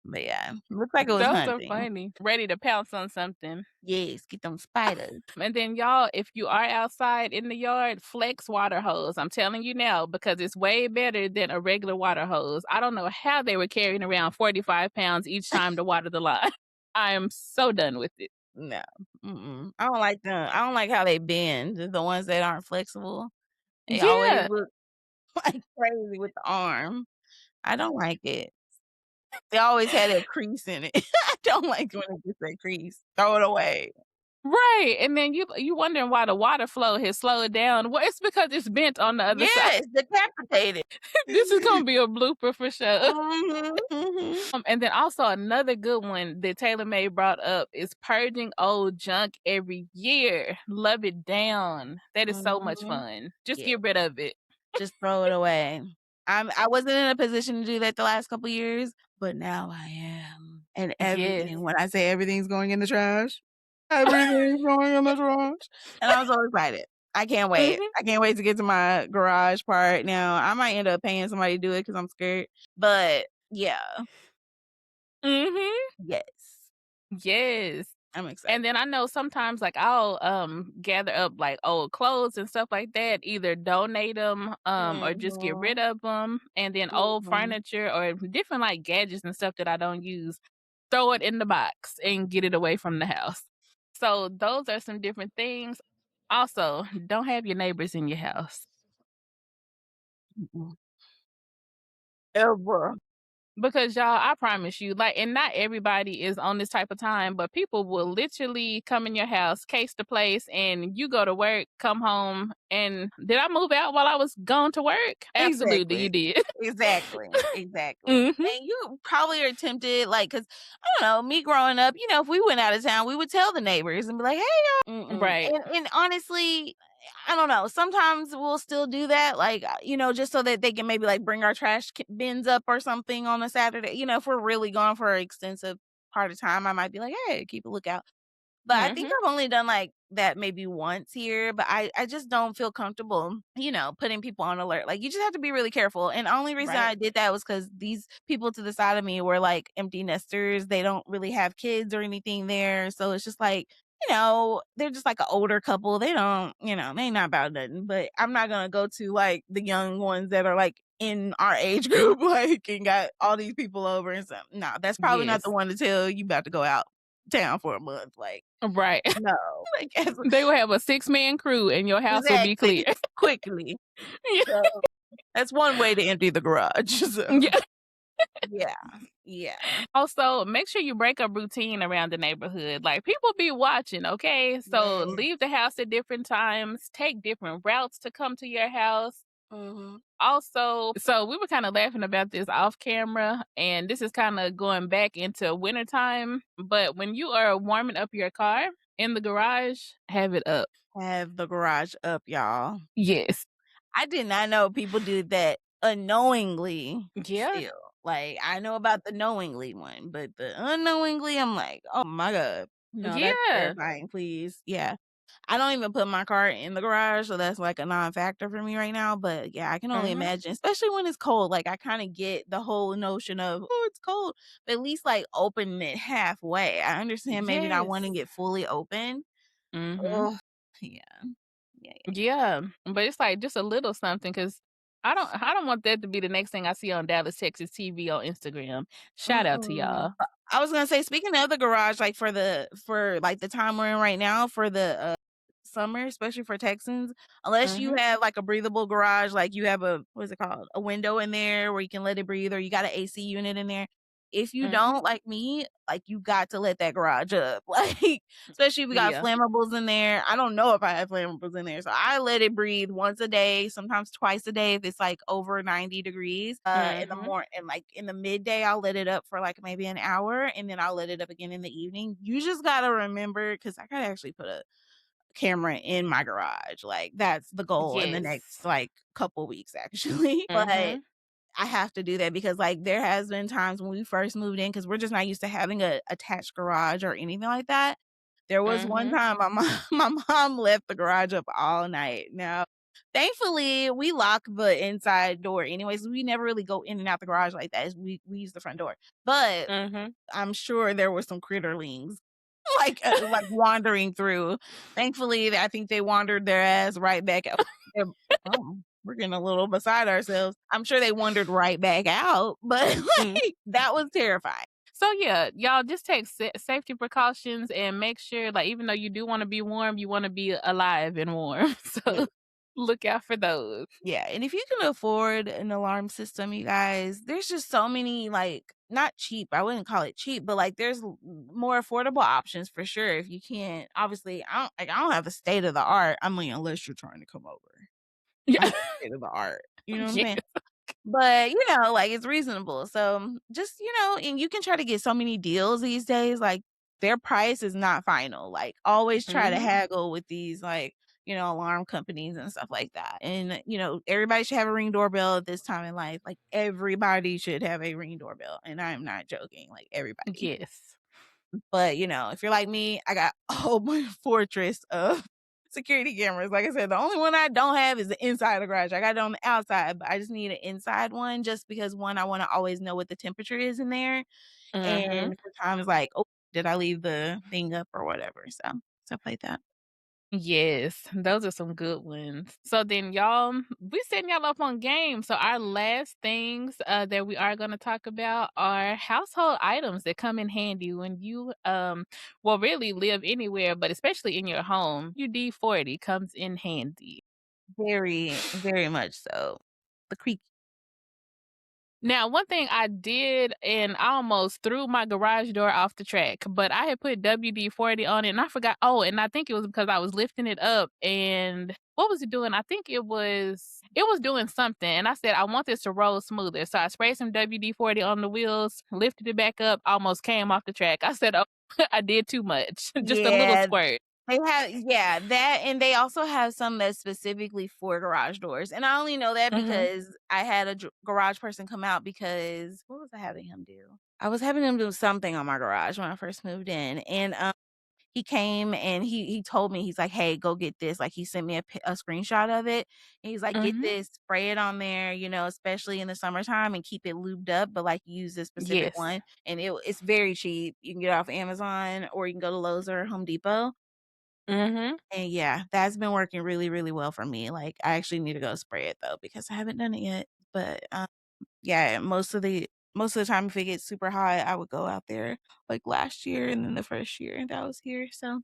But yeah, looks like it was That's so hunting. funny. Ready to pounce on something. Yes, get them spiders. And then y'all, if you are outside in the yard, flex water hose. I'm telling you now because it's way better than a regular water hose. I don't know how they were carrying around 45 pounds each time to water the lawn. I am so done with it. No. I don't like them. I don't like how they bend. The ones that aren't flexible. They always Yeah, look like crazy with the arm. I don't like it. They always had a crease in it. I don't like when it gets that crease. Throw it away. right. And then you wondering why the water flow has slowed down. Well, it's because it's bent on the other side. Yeah, it's decapitated. This is gonna be a blooper for sure. Mhm. And then also another good one that Taylor May brought up is purging old junk every year. Love it down. That is so much Mhm. fun. Just Yeah, get rid of it. just throw it away. I wasn't in a position to do that the last couple years, but now I am. And Yes. everything, when I say everything's going in the trash, everything's going in the trash. And I'm so excited. I can't wait. Mhm. I can't wait to get to my garage part. Now, I might end up paying somebody to do it because I'm scared. But yeah, Mhm. yes, Yes. I'm excited. And then I know sometimes like I'll gather up like old clothes and stuff like that, either donate them or just get rid Mhm. of them, and then old Mhm. furniture or different like gadgets and stuff that I don't use, throw it in the box and get it away from the house. So those are some different things. Also, don't have your neighbors in your house. Mm-mm. Ever. Because y'all, I promise you, like, and not everybody is on this type of time, but people will literally come in your house, case the place, and you go to work, come home, and did I move out while I was gone to work? Absolutely, you Exactly. did. Exactly. Exactly. Mhm. And you probably are tempted, like, cause I don't know, me growing up, if we went out of town, we would tell the neighbors and be like, "Hey, y'all." Right. And honestly, I don't know. Sometimes we'll still do that, like, just so that they can maybe, like, bring our trash bins up or something on a Saturday. If we're really gone for an extensive part of time, I might be like, "Hey, keep a lookout." But I think Mhm. I've only done, like, that maybe once here, but I just don't feel comfortable, putting people on alert. Like, you just have to be really careful, and the only reason Right. I did that was because these people to the side of me were, like, empty nesters. They don't really have kids or anything there, so it's just like, they're just like an older couple. They don't, they ain't not about nothing, but I'm not gonna go to, like, the young ones that are, like, in our age group, like, and got all these people over and stuff. No, that's probably not the Yes. one to tell you about to go out town for a month, like, Right. no, like, as They will have a six-man crew and your house will be exactly, clear. quickly. Yeah. So, that's one way to empty the garage, so, Yeah. yeah, yeah. Also, make sure you break up routine around the neighborhood. Like, people be watching, okay? So, Yes. leave the house at different times, take different routes to come to your house. Mhm. Also, so we were kind of laughing about this off camera, and this is kind of going back into wintertime. But when you are warming up your car in the garage, have it up. Have the garage up, y'all. Yes. I did not know people do that unknowingly Yeah. still. Like, I know about the knowingly one, but the unknowingly, I'm like, "Oh my god. No, that's Yeah. terrifying, please." Yeah. I don't even put my car in the garage, so that's, like, a non-factor for me right now, but, yeah, I can only Mhm. imagine, especially when it's cold. Like, I kinda get the whole notion of, "Oh, it's cold," but at least, like, open it halfway. I understand maybe not wanting Yes. it fully open. Mhm. Ugh, yeah. Yeah, yeah, yeah. Yeah, but it's like just a little something because I don't want that to be the next thing I see on Dallas, Texas TV on Instagram. Shout out to Mm-mm. y'all. I was gonna say, speaking of the garage, like, like, the time we're in right now for the, summer, especially for Texans, unless you Mhm, have, like, a breathable garage, like, you have what is it called? A window in there where you can let it breathe, or you got an AC unit in there. If you mhm. don't, like me, like, you got to let that garage up, like, especially if we got Yeah. flammables in there. I don't know if I have flammables in there, so I let it breathe once a day, sometimes twice a day if it's, like, over 90 degrees. In the Mhm. morning and, like, in the midday, I'll let it up for, like, maybe an hour, and then I'll let it up again in the evening. You just gotta remember, because I gotta actually put a camera in my garage. Like, that's the goal in the next, Yes. like, couple weeks, actually. But Mhm. I have to do that because, like, there has been times when we first moved in, because 'cause we're just not used to having a attached garage or anything like that. There was one Mhm. time my mom my mom left the garage up all night. Now, thankfully, we lock the inside door anyways. We never really go in and out the garage like that. We use the front door. But Mhm. I'm sure there were some critterlings, like, wandering through. Thankfully, I think they wandered their ass right back out. They're oh, we're getting a little beside ourselves. I'm sure they wandered right back out, but, Mm. like, that was terrifying. So yeah, y'all just take safety precautions and make sure, like, even though you do want to be warm, you want to be alive and warm. Yeah. So look out for those. Yeah, and if you can afford an alarm system, you guys, there's just so many, like, not cheap, I wouldn't call it cheap, but, like, there's more affordable options for sure. If you can't, obviously, I don't have the state of the art. I mean, unless you're trying to come over. I Yeah. have the state of the art. You know what I'm Yeah. saying? But, like, it's reasonable. So, just, and you can try to get so many deals these days, like, their price is not final. Like, always try to Mhm. haggle with these, like, alarm companies and stuff like that. And, everybody should have a Ring doorbell at this time in life. Like, everybody should have a Ring doorbell, and I'm not joking, like, everybody. Yes. But, if you're like me, I got a whole fortress of security cameras. Like I said, the only one I don't have is the inside of the garage. I got it on the outside, but I just need an inside one just because, one, I wanna always know what the temperature is in there, Mhm. and for times like, "Oh, did I leave the thing up or whatever?" So, stuff like that. Yes, those are some good ones. So then y'all, we setting y'all up on games. So our last things that we are going to talk about are household items that come in handy when you well really live anywhere, but especially in your home. UD40 comes in handy. Very, very much so. The creek. Now, one thing I did, and I almost threw my garage door off the track, but I had put WD-40 on it and I forgot. Oh, and I think it was because I was lifting it up and what was it doing? I think it was doing something. And I said, I want this to roll smoother. So I sprayed some WD-40 on the wheels, lifted it back up, almost came off the track. I said, oh, I did too much. Just a little Yeah, squirt. They have yeah, that and they also have some that's specifically for garage doors, and I only know that Mhm. because I had a garage person come out because what was I having him do? I was having him do something on my garage when I first moved in, and, he came and he told me, he's like, "Hey, go get this." Like, he sent me a screenshot of it, and he's like, "Get Mhm. this, spray it on there, you know, especially in the summertime and keep it lubed up, but, like, use this specific Yes. one." And it's very cheap. You can get it off Amazon or you can go to Lowe's or Home Depot. Mhm. And yeah, that's been working really, really well for me. Like, I actually need to go spray it though because I haven't done it yet. But, yeah, most of the time, if it gets super hot, I would go out there, like, last year and then the first year that I was here, so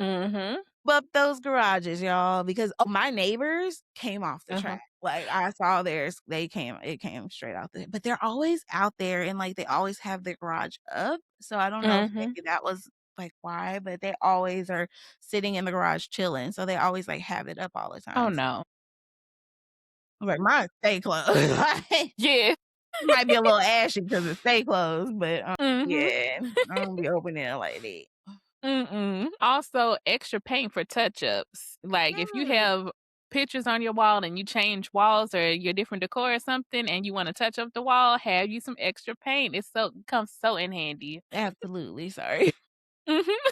Mhm. but those garages, y'all, because my neighbors came off the Uh-huh. track. Like, I saw theirs, it came straight out the but they're always out there and, like, they always have their garage up, so I don't know if Mhm. maybe that was, like, why, but they always are sitting in the garage chilling, so they always, like, have it up all the Oh, time. no. I'm like, "Mine stay closed." Like, Yeah. it might be a little ashy because it stay closed, but, Mhm. yeah, I don't be opening it like that. Mm-mm. Also, extra paint for touch-ups. Like, if you Mm, have pictures on your wall and you change walls or your different decor or something and you wanna touch up the wall, have you some extra paint. Comes so in handy. absolutely, sorry. Mhm.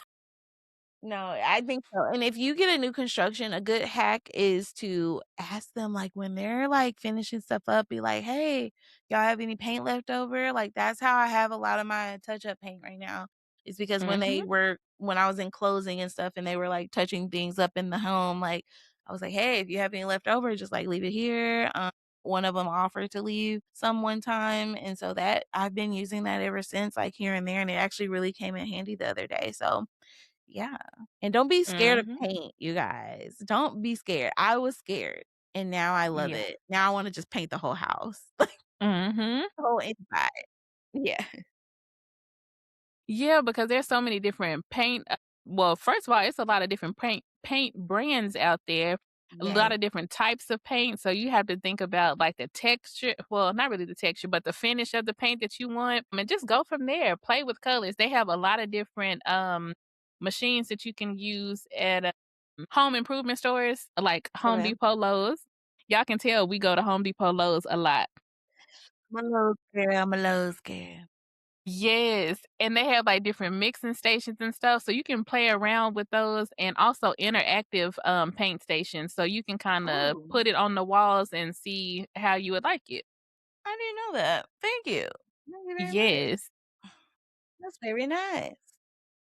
No, I think so, and if you get a new construction, a good hack is to ask them, like, when they're, like, finishing stuff up, be like, "Hey, y'all have any paint left over?" Like, that's how I have a lot of my touch-up paint right now. It's because Mhm. when I was in closing and stuff and they were, like, touching things up in the home, like, I was like, "Hey, if you have any left over, just, like, leave it here." One of them offered to leave some one time, and so that I've been using that ever since, like, here and there, and it actually really came in handy the other day, so yeah, and don't be scared of Mhm. paint, you guys. Don't be scared. I was scared, and now I love Yeah. it. Now I wanna just paint the whole house, like, Mhm. the whole inside. Yeah. Yeah, because there's so many different well, first of all, it's a lot of different paint brands out there, a lot Yes. of different types of paint, so you have to think about, like, the texture well, not really the texture, but the finish of the paint that you want, and just go from there, play with colors. They have a lot of different, machines that you can use at, home improvement stores, like Home Okay. Depot, Lowe's. Y'all can tell we go to Home Depot, Lowe's a lot. I'm a Lowe's girl, I'm a Lowe's girl. Yes, and they have, like, different mixing stations and stuff, so you can play around with those and also interactive, paint stations, so you can kinda Ooh, put it on the walls and see how you would like it. I didn't know that. Thank you. Thank you very much. Yes, That's very nice.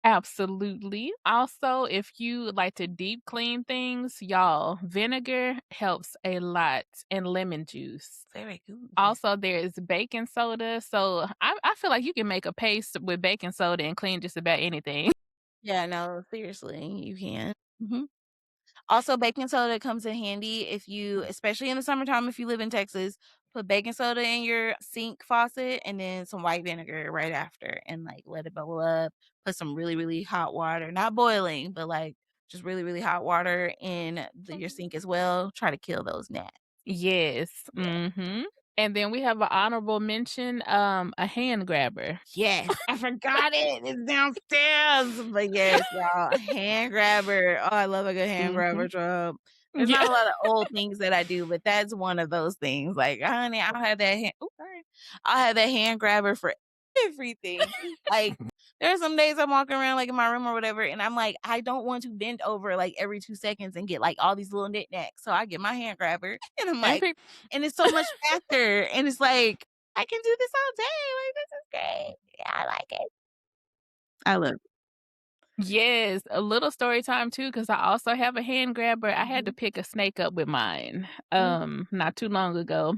absolutely. Also, if you like to deep clean things, y'all, vinegar helps a lot, and lemon juice. Very good. Also, there is baking soda, so I feel like you can make a paste with baking soda and clean just about anything. Yeah, no, seriously, you can. Mhm. Also, baking soda comes in handy if you especially in the summertime, if you live in Texas, put baking soda in your sink faucet and then some white vinegar right after and, like, let it bubble up. Put some really, really hot water, not boiling, but, like, just really, really hot water in your sink as well. Try to kill those gnats. Yes, Yeah. mhm, and then we have a honorable mention, a hand grabber. Yes, I forgot it. It's downstairs. But yes, y'all, a hand grabber. Oh, I love a good hand Mhm. grabber job. There's Yeah. not a lot of old things that I do, but that's one of those things. Like, honey, I'll have that hand. Oh, sorry. I'll have that hand grabber for everything. Like, there are some days I'm walking around like in my room or whatever, and I'm like, I don't want to bend over like every 2 seconds and get like all these little knickknacks. So I get my hand grabber, and I'm And like, pick and it's so much faster, and it's like I can do this all day. Like, this is great. Yeah, I like it. I love it. Yes, a little story time too, because I also have a hand grabber. I had to Mhm, pick a snake up with mine, mhm. not too long ago.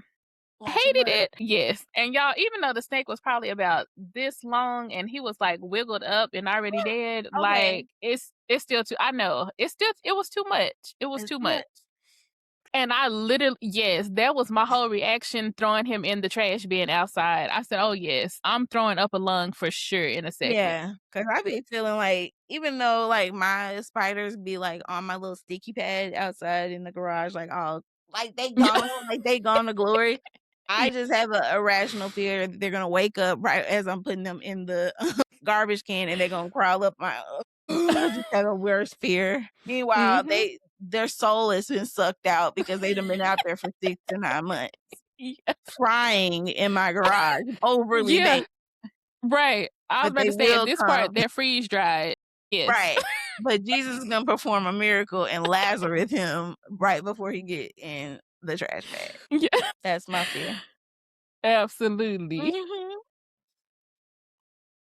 Watch 'em Hated work. it, yes, and y'all, even though the snake was probably about this long and he was, like, wiggled up and already dead, Okay. like, it's still too I know, it was too much, it was It's too too much. much. And I literally yes, that was my whole reaction throwing him in the trash bin outside. I said, "Oh, yes, I'm throwing up a lung for sure in a second." Yeah, cause I be feeling like even though, like, my spiders be, like, on my little sticky pad outside in the garage, like, all like, they gone to glory, Yeah. I just have a irrational fear that they're gonna wake up right as I'm putting them in the garbage can, and they're gonna crawl up my I just have a worse fear. Meanwhile, Mhm. their soul has been sucked out because they done been out there for 6 to 9 months, Yeah. frying in my garage, overly Yeah, baked, right. I was but about they to say at will this come. part, they're freeze dried. Yes. Right. But Jesus is gonna perform a miracle and Lazarus him right before he get in the trash bag. Yeah. That's my fear. Absolutely. Mhm.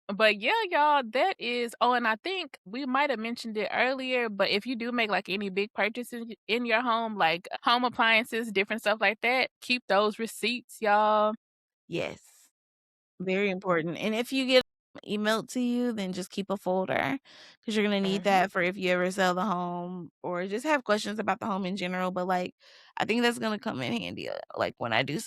But yeah, y'all, that is and I think we might have mentioned it earlier, but if you do make like any big purchases in your home, like home appliances, different stuff like that, keep those receipts, y'all. Yes. Very important, and if you get emailed to you, then just keep a folder because 'cause you're gonna need Mhm. that for if you ever sell the home or just have questions about the home in general, but, like, I think that's gonna come in handy, like, when I do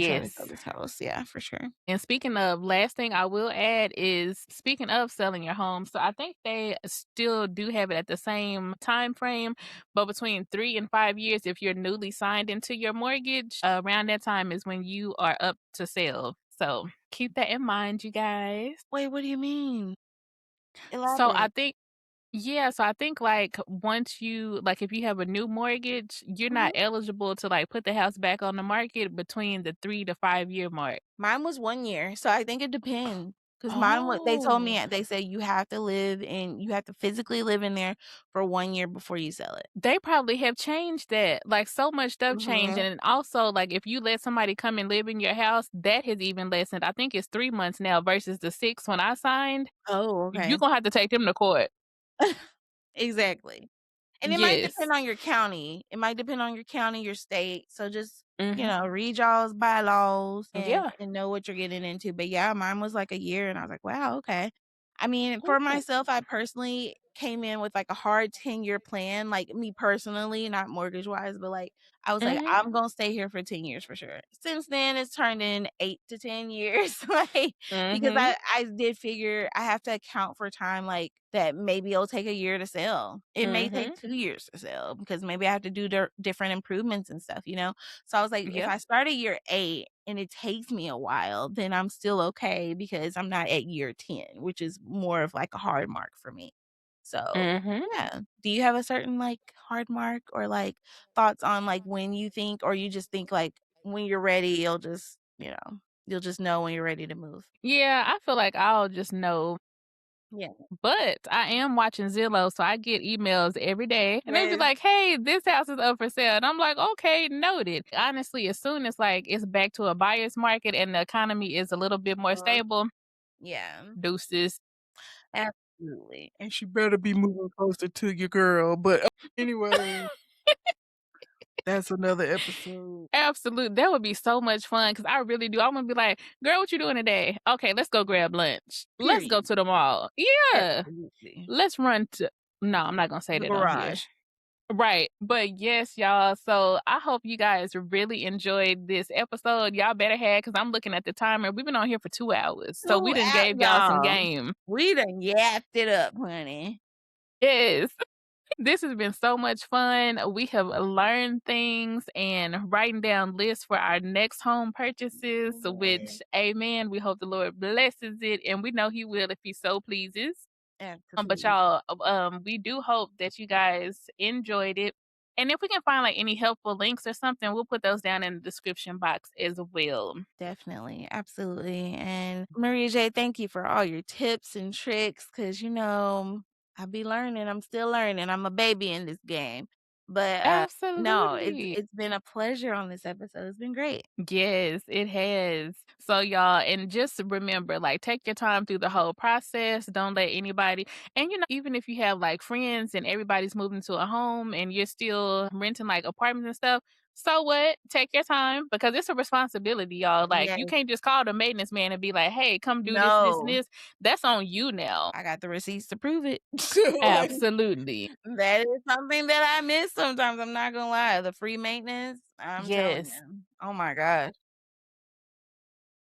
try to sell Yes. this house, yeah, for sure. And speaking of, last thing I will add is speaking of selling your home, so I think they still do have it at the same time frame, but between 3 and 5 years if you're newly signed into your mortgage, around that time is when you are up to sell. So, keep that in mind, you guys. Wait, what do you mean? So, I Elaborate. think yeah, so I think, like, once you like, if you have a new mortgage, you're Mhm. not eligible to, like, put the house back on the market between the 3 to 5-year mark. Mine was 1 year, so I think it depends. Cause mine wa they told Oh. me they said you have to physically live in there for 1 year before you sell it. They probably have changed that, like, so much stuff changed, Mhm. and then also, like, if you let somebody come and live in your house, that has even lessened. I think it's 3 months now versus the 6 when I signed. Oh, You okay. gonna have to take them to court. Exactly. And it might Yes. depend on your county. It might depend on your county, your state. So just, Mhm. read y'all's bylaws Yeah. and know what you're getting into. But yeah, mine was like a year and I was like, wow, okay. I mean, for Ooh. myself, I personally came in with like a hard 10-year plan, like me personally, not mortgage wise, but like I was like, Mhm. I'm gonna stay here for 10 years for sure. Since then it's turned in 8 to 10 years. Like because Mhm. I did figure I have to account for time, like, that maybe it'll take a year to sell. It may take Mhm. 2 years to sell because maybe I have to do different improvements and stuff, you know? So I was like, if Yep. I start at year 8 and it takes me a while, then I'm still okay because I'm not at year 10, which is more of like a hard mark for me. So, Mhm. yeah. Do you have a certain, like, hard mark or, like, thoughts on, like, when you think or you just think, like, when you're ready, you'll just know when you're ready to move? Yeah, I feel like I'll just know. Yeah. But I am watching Zillow, so I get emails every day, and they be Yes. like, "Hey, this house is up for sale," and I'm like, "Okay, noted." Honestly, as soon as like it's back to a buyer's market and the economy is a little bit more Mhm. stable, Yeah. deuces. Absolutely. And she better be moving closer to your girl. But anyway, that's another episode. Absolute, that would be so much fun because I really do. I'm gonna be like, "Girl, what you doing today? Okay, let's go grab lunch. Let's go Period. to the mall. Yeah, Absolutely. let's run to." No, I'm not gonna say The that on here. garage. Right. But yes, y'all. So I hope you guys really enjoyed this episode. Y'all better have because I'm looking at the timer. We've been on here for 2 hours. So 2 we done out gave y'all some y'all. game. We done yapped it up, honey. Yes. This has been so much fun. We have learned things and writing down lists for our next home purchases, Yes. which, amen, we hope the Lord blesses it. And we know He will if He so pleases. But Absolutely. y'all, we do hope that you guys enjoyed it. And if we can find like any helpful links or something, we'll put those down in the description box as well. Definitely. Absolutely. And Maria J, thank you for all your tips and tricks because, I be learning. I'm still learning. I'm a baby in this game. But no, Absolutely. it's been a pleasure on this episode. It's been great. Yes, it has. So y'all, and just remember, like, take your time through the whole process. Don't let anybody, and even if you have like friends and everybody's moving to a home and you're still renting like apartments and stuff, so what? Take your time because it's a responsibility, y'all. Like, Yes. you can't just call the maintenance man and be like, "Hey, come do this, this, and No. this." That's on you now. I got the receipts to prove it. Absolutely. That is something that I miss sometimes, I'm not gonna lie. The free maintenance, I'm telling Yes. you. Oh my gosh.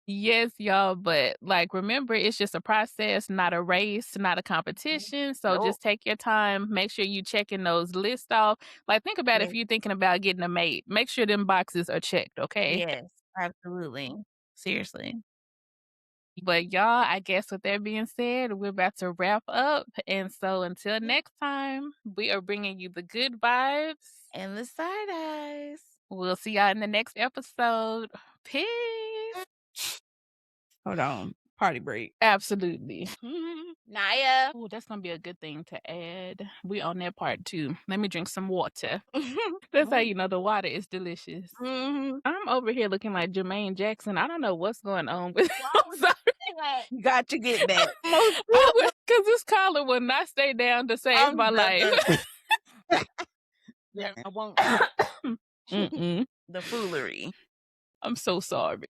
Yes, y'all, but like remember it's just a process, not a race, not a competition. So Nope. just take your time, make sure you checking those lists off. Like think about if Yes. you're thinking about getting a mate, make sure them boxes are checked, okay? Yes, absolutely. Seriously. But y'all, I guess with that being said, we're about to wrap up. And so until next time, we are bringing you the good vibes and the side eyes. We'll see y'all in the next episode. Peace. Hold on. Party break. Absolutely. Naya. Oh, that's gonna be a good thing to add. We on that part too. Let me drink some water. That's how you know the water is delicious. I'm over here looking like Jermaine Jackson. I don't know what's going on with You got to get back. Because this collar will not stay down to save my life. Yeah, I won't. The foolery. I'm so sorry.